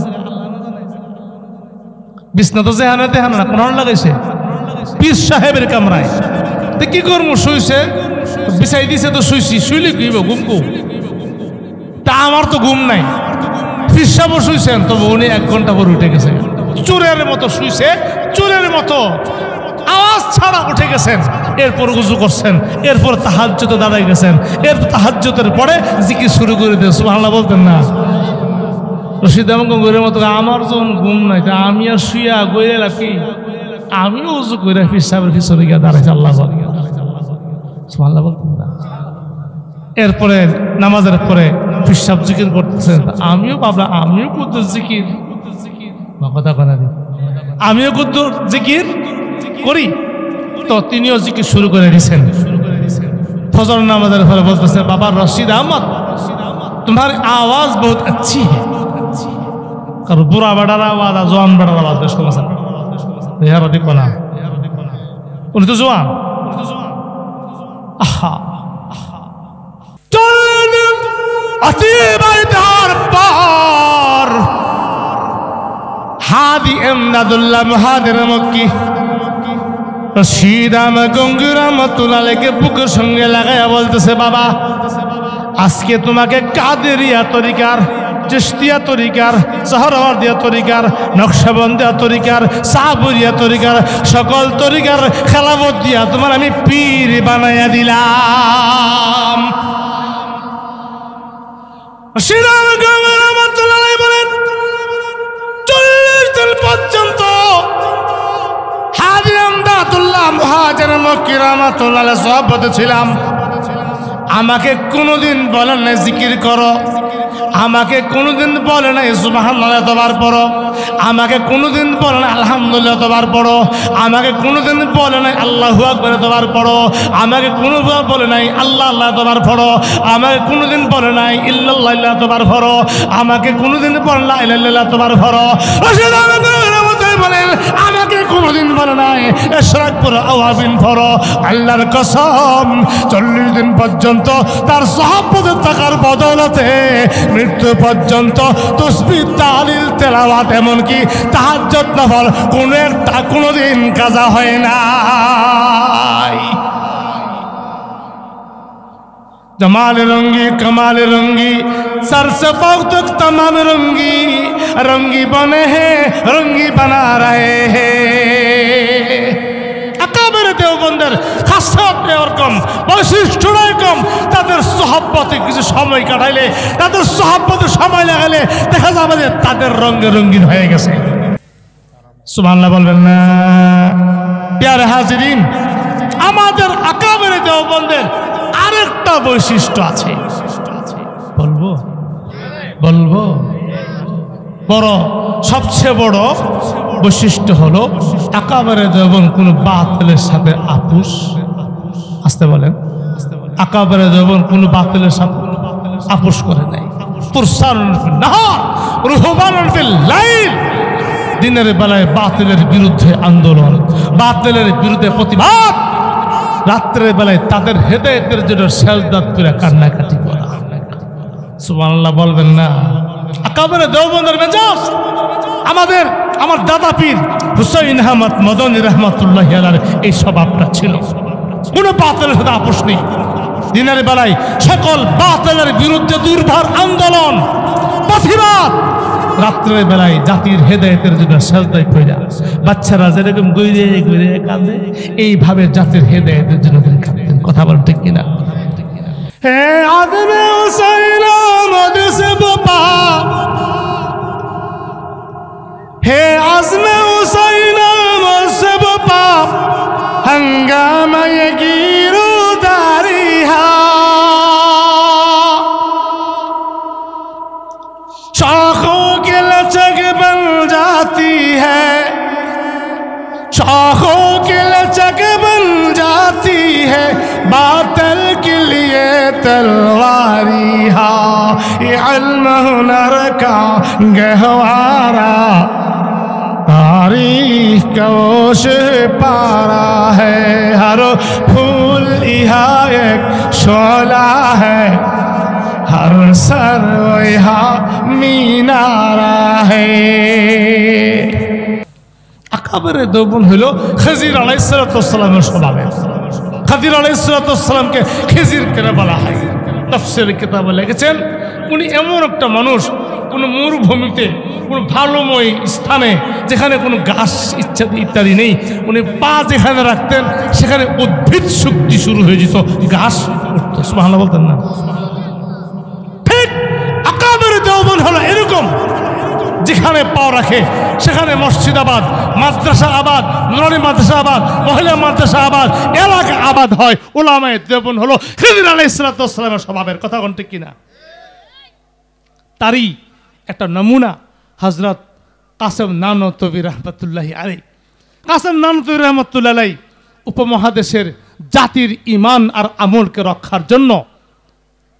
Speaker 1: বিছনা তো যেহানে তেহানে না, কোন লাগাইছে পীর সাহেবের কামরায়। তো কি করবো, শুইছে বিছাই দিছে তো শুইছি, শুইলে কি ঘুম কো? তা আমার তো ঘুম নাই। পীর সাহেব শুইছেন, তবে উনি 1 ঘন্টা পর উঠে গেছে, চোরের মতো শুইছে, চোরের মতো আওয়াজ ছাড়া উঠে গেছেন। এরপর উযু করছেন, এরপর তাহাজ্জুদে দাঁড়াই গেছেন, এরপর তাহাজ্জুদের পরে জিকির শুরু করে দিয়ে সুবহানাল্লাহ বলতেন না। রশিদ আহমদের মতো আমার যখন ঘুম নাই, তা আমি আর শুইয়া গইলে রাখি, আমিও উযু করে পীর সাহেবের পিছনে গিয়ে দাঁড়াইছি। আল্লাহ সুবহানাল্লাহ বলতেন না। এরপরে নামাজের পরে পীর সাহেব জিকির করতেছেন, আমিও ভাবলাম আমিও কুদ্দুস জিকির, কথা বানা দিই, আমিও কুদ্দুস জিকির করি। তো তিনিও জিকির শুরু করে দিয়েছেন। ফজর নামাজের পরে বলতেছে, বাবা রশিদ আহমদ তোমার আওয়াজ বহুত अच्छी है। কারণ বুড়া বেড়ার আওয়াজ আর জোয়ান বেড়ার আওয়াজ বেশ কম আছে। দেখো না, উনি তো জোয়ান। আহা হাদি এমদাদুল্লাহ মুহাজির মক্কি রশিদ আহমদ গঙ্গুই রাহমাতুল্লাহ আলাইহি বুকের সঙ্গে লাগাইয়া বলতেছে, বাবা আজকে তোমাকে কাদেরিয়া তরিকার, চিশতিয়া তরিকার, সাহারাওয়ার্দিয়া তরিকার, নকশবন্দিয়া তরিকার, সাহাবুরিয়া তরিকার সকল তরিকার খেলাফত দিয়া তোমার আমি পীর বানাইয়া দিলাম। রশিদ আহমদ গঙ্গুই রাহমাতুল্লাহ আলাইহি বলেন 40 দিন পর্যন্ত হাজি এমদাদুল্লাহ মুহাজির মক্কি রাহমাতুল্লাহ আলাইহি সহবতে ছিলাম। আমাকে কোনোদিন বলেন না জিকির করো, আমাকে কোনোদিন বলে নাই সুবহানাল্লাহ এতবার পড়ো, আমাকে কোনোদিন বলে নাই আলহামদুলিল্লাহ এতবার পড়ো, আমাকে কোনোদিন বলে নাই আল্লাহু আকবার এতবার পড়ো, আমাকে কোনোবার বলে নাই আল্লাহ আল্লাহ এতবার পড়ো, আমাকে কোনোদিন বলে নাই ইল্লাল্লাহ এতবার পড়ো, আমাকে কোনোদিন বলে না লা ইলাহা ইল্লাল্লাহ এতবার পড়ো। বলেন আমাকে কোনোদিন বলে নাই ইশরাক পড়ো, আওয়াবিন পড়ো। আল্লাহর কসম 40 দিন পর্যন্ত তার সাহাবদের থাকার বদৌলতে মৃত্যু পর্যন্ত তাসবিহ তাহলিল তেলাওয়াত এমনকি তাহাজ্জুদ নফল কোনোদিন কাজা হয় নাই। जमाल रंगी कमाल रंगी सर से पांव तक तमाम रंगी रंगी बने हैं रंगी बना रहे हैं। আকাবের দেওবন্দের খাসিয়ত এরকম, বৈশিষ্ট্য এরকম, তাদের সোহবতে কিছু সময় কাটাইলে, তাদের সোহবতে সময় লাগালে দেখা যাবে যে তাদের রঙে রঙিন হয়ে গেছে। সুবহানাল্লাহ বলবেন না? প্যারে হাজিরিন, আমাদের আকাবের দেওবন্দের আরেকটা বৈশিষ্ট্য আছে, বলবো বলবো বড় সবচেয়ে বড় বৈশিষ্ট্য হলো আকাবেরে দেওবন্দ কোন বাতিলের সাথে আপোষ, আসতে বলেন, আকাবেরে দেওবন্দ কোন বাতিলের সাথে আপোষ করে নাই। তুরসানুন ফিন নাহার রুহবানুন ফিল লাইল, দিনের বেলায় বাতিলের বিরুদ্ধে আন্দোলন, বাতিলের বিরুদ্ধে প্রতিবাদ, রাত্রের বেলায় তাদের হেদায়েতের জন্য সেজদা করে কান্নাকাটি করা। সুবহানাল্লাহ বলবেন না? আকাবেরে দেওবন্দের মেজাজ আমার দাদা পীর হুসাইন আহমদ মদনী রাহমাতুল্লাহি আলাইহি এই স্বভাবটা ছিল। কোনো বাতিলের সাথে আপোষ নেই। দিনের বেলায় সকল বাতিলের বিরুদ্ধে দুর্বার আন্দোলন, প্রতিবাদ, রাত্রের বেলায় জাতির হেদায়েতের জন্য সেজদায় পড়া। বাচ্চারা যেরকম গইরে গইরে কাঁদে, এইভাবে জাতির হেদায়েতের জন্য কাঁদতেন। কথা বলেন ঠিক কিনা? হে আদমে হুসাইন আহমদ সে বাবা, হে আজমে হুসাইন আহমদ সে বাবা, हंगामा ये गिरदारी है, शाखों के लचक बन जाती है, शाखों के लचक बन जाती है, बातिल के लिए तलवारी है, ये इल्म हुनर का गहवारा तारीख का वो शे पारा है, हर फूल यहाँ एक शोला है, हर सर यहाँ मीनारा है। আকাবেরে দেওবন হইল খিজির আলাইহিস সালামের স্বভাবে। খিজির আলাইহিস সালামকে খিজির কেন বলা হয়? তাফসীর কিতাবে লিখেছেন উনি এমন একটা মানুষ, কোনো মরুভূমিতে কোনো ভালোময় স্থানে যেখানে কোনো ঘাস ইত্যাদি নেই, উনি পা যেখানে রাখতেন সেখানে উদ্ভিদ শক্তি শুরু হয়ে যেত, ঘাস উঠত। সুবহানাল্লাহ বলতেন না? ঠিক আকাবের দেওবন হলো এরকম, যেখানে পাও রাখে সেখানে মসজিদ আবাদ, মাদ্রাসা আবাদ, নুরানি মাদ্রাসা আবাদ, মহিলা মাদ্রাসা আবাদ, এলাকা আবাদ হয়। উলামায়ে দেওবন হলো খিজির আলাইহিস সালামের স্বভাবের। কথা কোন ঠিক কিনা? তারই একটা নমুনা হযরত কাসেম নানতবী রাহমাতুল্লাহি আলাইহি। কাসেম নানতবী রাহমাতুল্লাহি আলাইহি উপমহাদেশের জাতির ঈমান আর আমলকে রক্ষার জন্য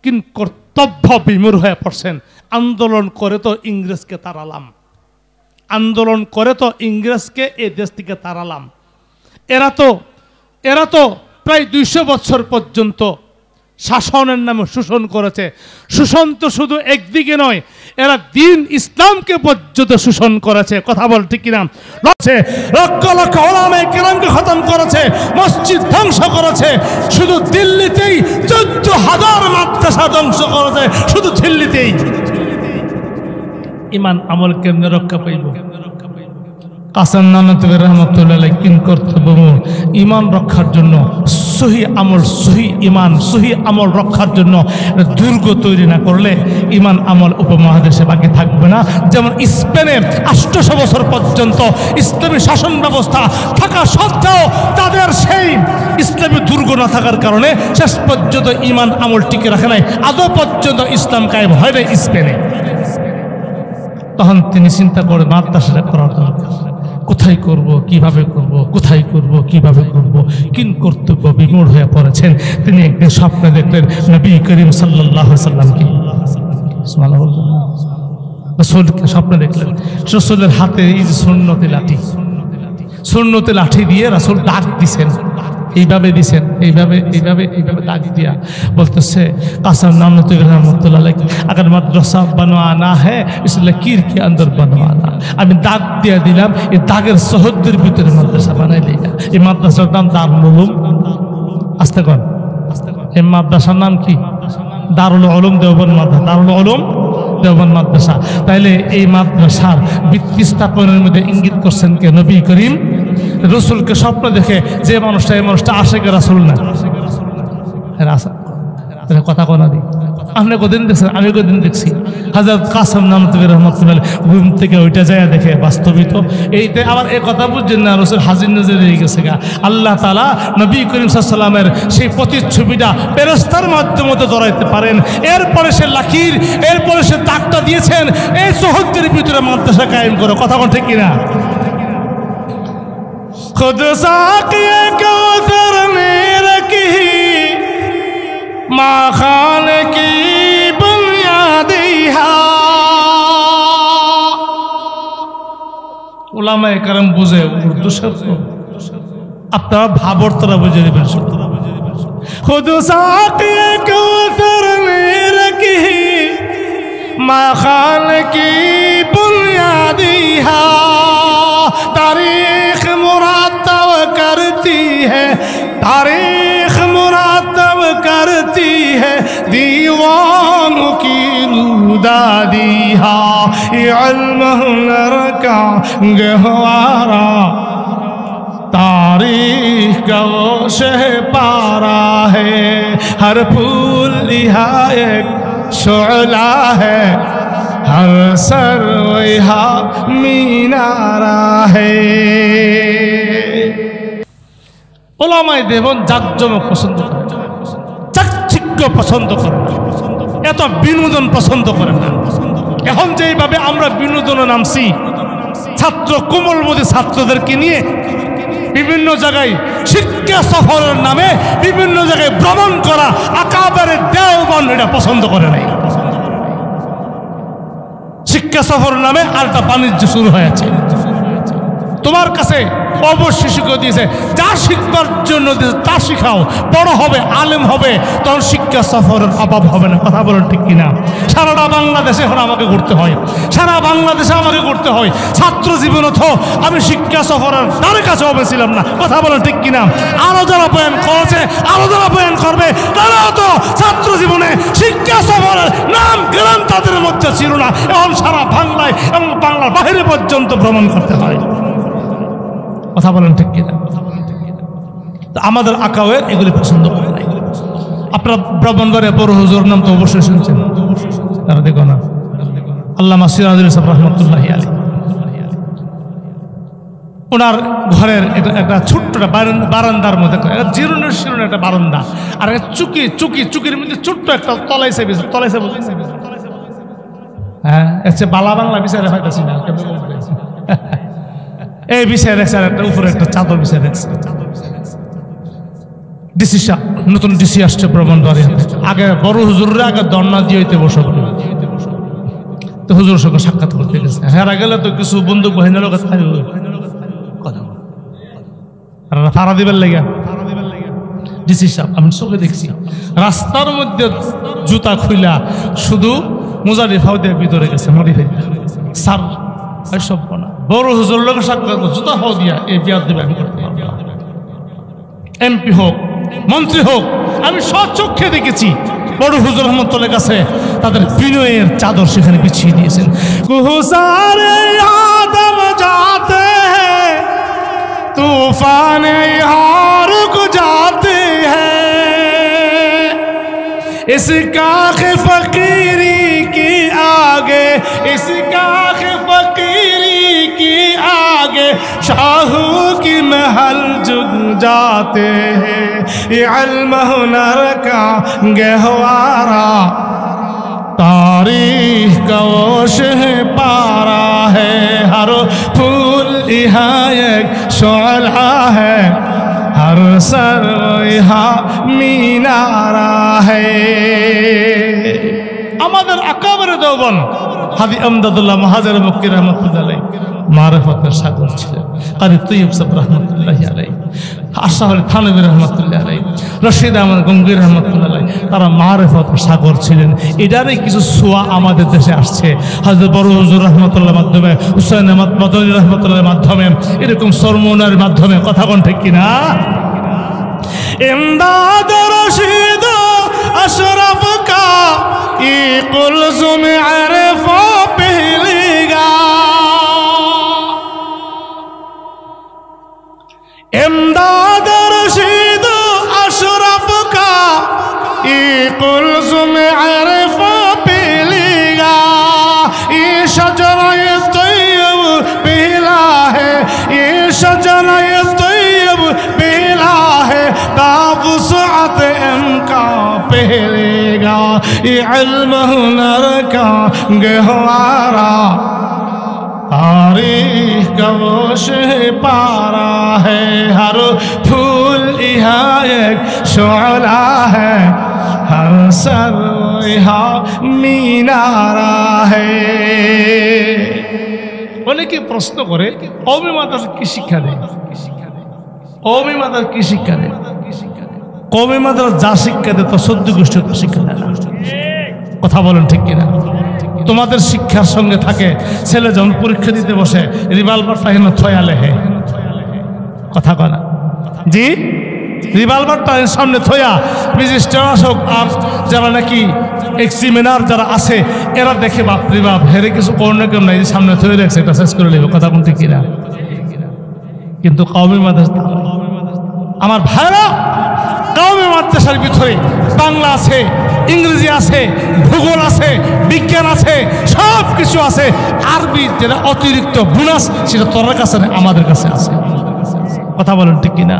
Speaker 1: কিন কর্তব্য বিমূঢ় হয়ে পড়ছেন। আন্দোলন করে তো ইংরেজকে তাড়ালাম, আন্দোলন করে তো ইংরেজকে এই দেশ থেকে তাড়ালাম। এরা তো প্রায় 200 বছর পর্যন্ত শাসনের নামে শোষণ করেছে। শোষণ তো শুধু একদিকে নয়, এরা দিন ইসলামকে পর্যন্ত শোষণ করেছে। কথা বল ঠিক কিনা? লক্ষ লক্ষ উলামায়ে কেরামকে খতম করেছে, মসজিদ ধ্বংস করেছে। শুধু দিল্লিতেই 14,000 মাদ্রাসা ধ্বংস করেছে, শুধু দিল্লিতেই। ইমান আমল কেমনে রক্ষা পাইব? কাসেম নানতবী রাহমাতুল্লাহি আলাইহি কিন কর্তব্য ইমান রক্ষার জন্য, সহি আমল, সহি ইমান, সহি আমল রক্ষার জন্য দুর্গ তৈরি না করলে ইমান আমল উপমহাদেশে বাকি থাকবে না। যেমন স্পেনে 800 বছর পর্যন্ত ইসলামী শাসন ব্যবস্থা থাকা সত্ত্বেও তাদের সেই ইসলামী দুর্গ না থাকার কারণে শেষ পর্যন্ত ইমান আমল টিকে রাখে নাই, আদৌ পর্যন্ত ইসলাম কায়েম হয় নাই স্পেনে। তখন তিনি চিন্তা করে মাদ্রাসাটা করার দরকার, কোথায় করব, কিভাবে করব, কোথায় করব, কিভাবে করব, কিন কর্তব্য বিমূঢ় হয়ে পড়েছেন। তিনি একদিন স্বপ্নে দেখলেন নবী করিম সাল্লাল্লাহু আলাইহি ওয়াসাল্লামকে। রাসূলকে স্বপ্নে দেখলেন, রাসূলের হাতে এই যে সুন্নতি লাঠি দিয়ে রাসূল ডাক দিছেন, এইভাবে দিছেন, এইভাবে ডাক দিয়া বলতেছে কাসেম নানতবী রাহমাতুল্লাহি আলাইহি अगर मदरसा बनवाना है इस लकीर के अंदर बनवाना। আমি দাগ দিয়ে দিলাম, এই দাগের সহদ্দের ভিতরে মাদ্রাসা বানাই দিলাম। এই মাদ্রাসার নাম দারুল উলুম। আস্তে কর, এই মাদ্রাসার নাম কি? দারুল উলুম দেওবন্দ মাদ্রাসা। দারুল উলুম দেওবন্দ মাদ্রাসা। তাইলে এই মাদ্রাসার ভিত্তি স্থাপনের মধ্যে ইঙ্গিত করছেন কে? নবী করিম। রসুলকে স্বপ্ন দেখে যে মানুষটা, এই মানুষটা আশেকে রাসূল না। কথা কোনা দিই, আপনি কদিন দেখছেন, আমি কদিন দেখছি। হযরত কাসেম নানতবী রাহমাতুল্লাহি আলাইহি ঘুম থেকে ওইটা যায় দেখে বাস্তবিত এইতে আবার এই কথা বুঝছেন না, রসুল হাজির নাজির হয়ে গেছে গা। আল্লাহ তাআলা নবী করিম সাল্লাল্লাহু আলাইহি ওয়াসাল্লামের সেই প্রতিচ্ছবিটা ফেরেশতার মাধ্যমে ধরাইতে পারেন। এরপরে সে লাকির, এরপরে সে দাগটা দিয়েছেন এই সহদ্দের ভিতরে মাদ্রাসা কায়েম করে। কথা কোন ঠিক কিনা? खुद साक़िए कौसर ने रखी माँ खाने की बुनियादी हा। उलामाए करम बुझे उर्दू शब्द, আপনারা ভাবর্তরা বুঝে নেবেন। खुद साक़िए कौसर ने रखी माँ खाने की बुनियादी हा। तारीख मुरातब करती है, तारीख मुरातब करती है दीवानों की रूदादी हा। ये इल्म हुनर का गहवारा तारीख का वो शहपारा है। हर फूल यहाँ एक शोला है, हर सर यहाँ मीनारा है। ওলামায়ে দেওবন্দ জাকজমক পছন্দ করে, চাকচিক্য পছন্দ করে না, এত বিনোদন পছন্দ করে না। এখন যেইভাবে আমরা বিনোদনে নামছি, ছাত্র কোমলমতি ছাত্রদেরকে নিয়ে বিভিন্ন জায়গায় শিক্ষা সফরের নামে বিভিন্ন জায়গায় ভ্রমণ করা, আকাবেরে দেওবন্দ এটা পছন্দ করে নাই। শিক্ষা সফরের নামে আরেকটা বাণিজ্য শুরু হয়েছে। তোমার কাছে অবশ্যই শিক্ষা দিয়েছে, যা শিখবার জন্য দিয়েছে তা শিখাও। বড় হবে, আলেম হবে, তখন শিক্ষা সফরের অভাব হবে না। কথা বলেন ঠিক কিনা? সারাটা বাংলাদেশে এখন আমাকে ঘুরতে হয়, সারা বাংলাদেশে আমাকে ঘুরতে হয়। ছাত্র জীবনে তো আমি শিক্ষা সফরের তার কাছে হবে ছিলাম না। কথা বলেন ঠিক কিনা? আরো যারা বয়ান করেছে, আরো যারা বয়ান করবে, তারাও তো ছাত্র জীবনে শিক্ষা সফরের নাম গ্রাম তাদের মধ্যে ছিল না। এখন সারা বাংলায় এবং বাংলার বাইরে পর্যন্ত ভ্রমণ করতে হয়। কথা বলেন ঠিক কিনা? আমাদের আকাওয়ের এগুলি পছন্দ করে নাই। আপনারা ব্রাহ্মণবাড়িয়া বড় হুজুর নাম তো অবশ্যই শুনছেন, তারা দেখো না, আল্লামা সিরাজুল ইসলাম রহমতুল্লাহি আলাইহি। ওনার ঘরের একটা ছোট্ট বারান্দার মধ্যে জীর্ণ শীর্ণ একটা বারান্দা, আর চুকির মধ্যে ছোট্ট একটা তলাইছে হ্যাঁ, এসে বালা বাংলা বিচারে পাইতেছি না, এই বিষয় রাখছে, আর একটা উপরে একটা চাদর বিষয় রাখছে। ডিসি সাহেব, নতুন ডিসি আসছে ব্রাহ্মণবাড়িয়া, আগে বড় হুজুররা আগে দন্না দিয়ে হইতে বসে, তো হুজুরের সঙ্গে সাক্ষাৎ করতে গেছে। হ্যাঁ গেলে তো কিছু বন্দুক বাহিনীর কথা ফাড়া দিবার লেগে ডিসি সাহেব, আমি চোখে দেখছি রাস্তার মধ্যে জুতা খুইলা শুধু মোজারি ফাউ দিয়ে ভিতরে গেছে, মরি স্যার সব না। বড় হুজুর লোক সাক্ষাৎ জুতা ফাউ দিয়া এই বিয়ার দেবে আমি করতে পারবো। এমপি হোক, মন্ত্রী হোক, আমি স্বচক্ষে দেখেছি বড় হুজুর রহমতুল্লাহ কাছে তাদের বিনয়ের চাদর সেখানে বিছিয়ে দিয়েছেন। কুহুসারে আদম যাতে हैं तूफाने यहाँ रुक जाते हैं, इस काख फकीरी की आगे, इस काख फकीरी की आगे शाहू की महल झुक जाते हैं। ये इल्म हुनर का गहवारा तारीख का वो शहपारा है, हर फूल यहाँ एक शोला है, हर सर यहाँ मीनारा है। আমাদের আকাবেরে দেওবন হাজি আমদাদুল্লাহ মাহাজার মক্কি রহমতুল্লাহ আলাইহি মারিফতের সাগর ছিলেন। কারি তৈয়ব সাহেব রহমতুল্লাহ আলাইহি, আশরাফ আলী থানভী রহমতুল্লাহ আলাইহি, রশিদ আহমদ গঙ্গোহী রহমতুল্লাহ আলাইহি, তারা মারিফতের সাগর ছিলেন। এটারই কিছু ছোঁয়া আমাদের দেশে আসছে। হযরত বড় হুজুর রহমতুল্লাহর মাধ্যমে, হুসাইন আহমদ মাদনী রহমতুল্লাহর মাধ্যমে, এরকম সরমুনার মাধ্যমে। কথা কোন ঠিক কিনা? ইমদাদ রশিদ अशरफ का ये कुलजुम अरफा पहलेगा, इमदाद रशीद अशरफ का ये कुलजुम अरफा पहलेगा, ये शजरा तैयब पहला है, ये शजरा तैयब पहला है, तावुसअत इनका पहलेगा, ये इल्म हुनर का गहवारा तारीख का वो शहपारा है, हर फूल यहाँ एक शोला है, हर सर यहाँ मीनारा है। অনেকে প্রশ্ন করে কওমি মাদ্রাসা কি শিক্ষা দেয়? কওমি মাদ্রাসা কি শিক্ষা দেয়? কওমি মাদ্রাসা যা শিক্ষা দেয় তো 14 গোষ্ঠী শিক্ষা দেয় না। কথা বলেন ঠিক কিনা? তোমাদের শিক্ষার সঙ্গে থাকে ছেলে যখন পরীক্ষা দিতে বসে রিভলভারটা হেন থয়ালে হে, কথা কয় না জি, রিভলভারটা সামনে থয়া ম্যাজিস্ট্রেট আসুক আর যারা নাকি এক্সিমিনার যারা আছে এরা দেখে বাপরে বাপ হেরে কিছু করোনা কেউ নাই, সামনে থয়ে রাখছে, এটা শেষ করে নেবে। কথা কোন ঠিক কিনা? কিন্তু কওমি মাদ্রাসা, আমার ভাইরা, কওমি মাদ্রাসার ভিতরে বাংলা আছে, ইংরেজি আছে, ভূগোল আছে, বিজ্ঞান আছে, সব কিছু আছে। আরবি যেটা অতিরিক্ত বোনাস সেটা তোর কাছে না, আমাদের কাছে আছে। কথা বলেন ঠিক কিনা?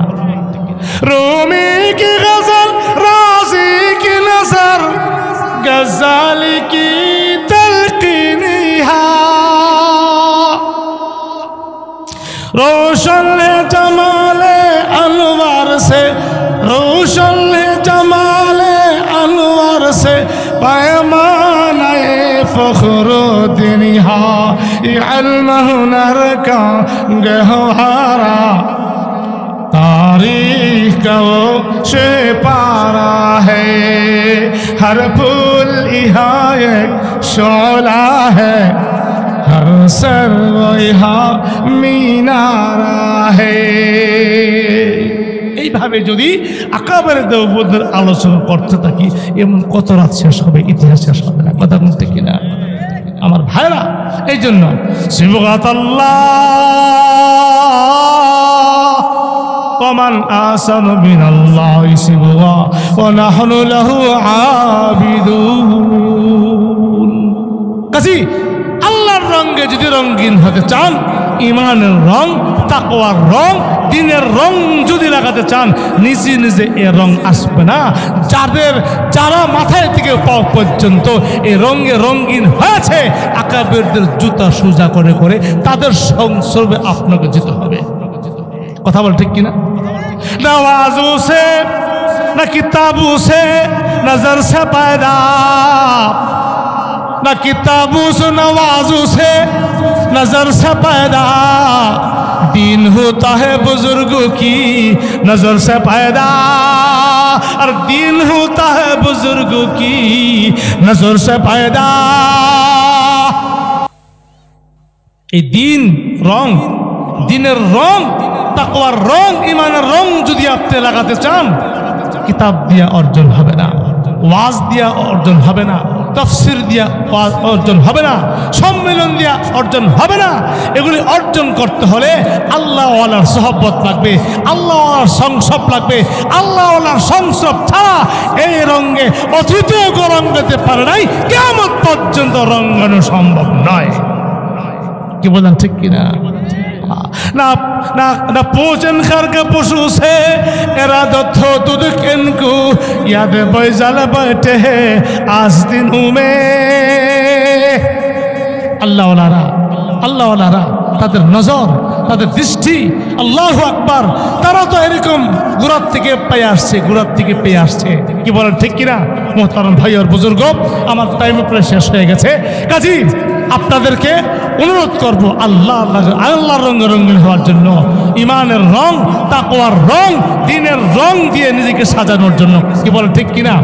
Speaker 1: রুমি কি গজল, রাজি কি নজর, গজালি কি তলকিনিহা, रोशन जमाले अनवर से, रोशन जमाले अनवर से पैमाने फखरुद्दीन इल्म हुनर का गहवारा तारीख का वो से पारा है हर फूल यहाँ एक शोला है हर सर वो यहाँ मीनारा है এইভাবে যদি আকাবের দেওবন্দের আলোচনা করতে থাকি এমন কত রাত শেষ হবে ইতিহাস শেষ হবে না কথা বলতে কিনা আমার ভাইরা এই জন্য সিবগাতাল্লাহ ওমান আসানু মিনাল্লাহি সিবগা ওয়া নাহনু লাহু আবিদুন কাজী আল্লাহর রঙে যদি রঙিন হতে চান ইমানের রং তাকওয়ার রং দিনের রং যদি লাগাতে চান নিজে নিজে এ রং আসবে না যারা মাথায় থেকে পা পর্যন্ত এই রঙে রঙিন হয়েছে আকাবেরদের জুতা সোজা করে করে তাদের সংসর্গে আপনাকে যেতে হবে কথা বল ঠিক কিনা नवाजों से न किताबों से नजर से पैदा न किताबों से नवाजों से नजर से पैदा दीन होता है बुजुर्गों की नजर से पैदा और दीन होता है बुजुर्गों की नजर से पैदा ये दीन रंग दिनेर रंग তাকওয়ার রং ঈমানের রং যদি আপনি লাগাতে চান কিতাব দিয়া অর্জন হবে না ওয়াজ দিয়া অর্জন হবে না তাফসীর দিয়া অর্জন হবে না সম্মেলন দিয়া অর্জন হবে না এগুলি অর্জন করতে হলে আল্লাহ ওয়ালার সুহবত লাগবে আল্লাহ ওয়ালার সংসব লাগবে আল্লাহ ওয়ালার সংসব ছাড়া এই রঙে অতীতেও রঙাতে পারে নাই কিয়ামত পর্যন্ত রঙানো সম্ভব নয় কি বলেন ঠিক কিনা ना ना ना पूजन करके पशु से इरादत हो तुद इनको याद बैजल बैठे है आज दिनों में अल्लाह वाला তাদের নজর তাদের দৃষ্টি আল্লাহু আকবার তারা তো এরকম গুরাত থেকে পেয়ে আসছে কি বলেন ঠিক কিনা মোহতারাম ভাই আর বুজুর্গ আমার টাইম প্রায় শেষ হয়ে গেছে কাজী আপনাদেরকে অনুরোধ করব আল্লাহর রঙে রঙিন হওয়ার জন্য ইমানের রং তাকওয়ার রং দ্বীনের রং দিয়ে নিজেকে সাজানোর জন্য কি বলেন ঠিক কিনা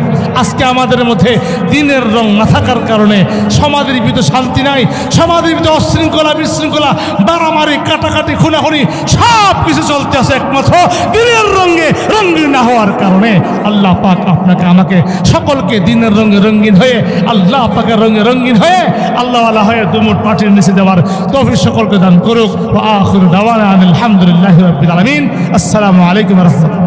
Speaker 1: আজকে আমাদের মধ্যে দ্বীনের রং না থাকার কারণে সমাজের ভিতরে শান্তি নাই সমাজের ভিতরে অশৃঙ্খলা বিশৃঙ্খলা মারামারি কাটাকাটি খুনাখুনি সব কিছু চলতে আছে একমাত্র দ্বীনের রঙে রঙিন না হওয়ার কারণে আল্লাহ পাক আপনাকে আমাকে সকলকে দ্বীনের রঙে রঙিন হয়ে আল্লাহ পাকের রঙে রঙিন হয়ে আল্লাহ ওয়ালা হয়ে দুমুট পাটির নিচে দেওয়ার তৌফিক সকলকে দান করুক ওয়া আখিরু দাওয়ানা আলহামদুলিল্লাহি রাব্বিল আলামিন আসসালামু আলাইকুম ওয়া রাহমাতুল্লাহ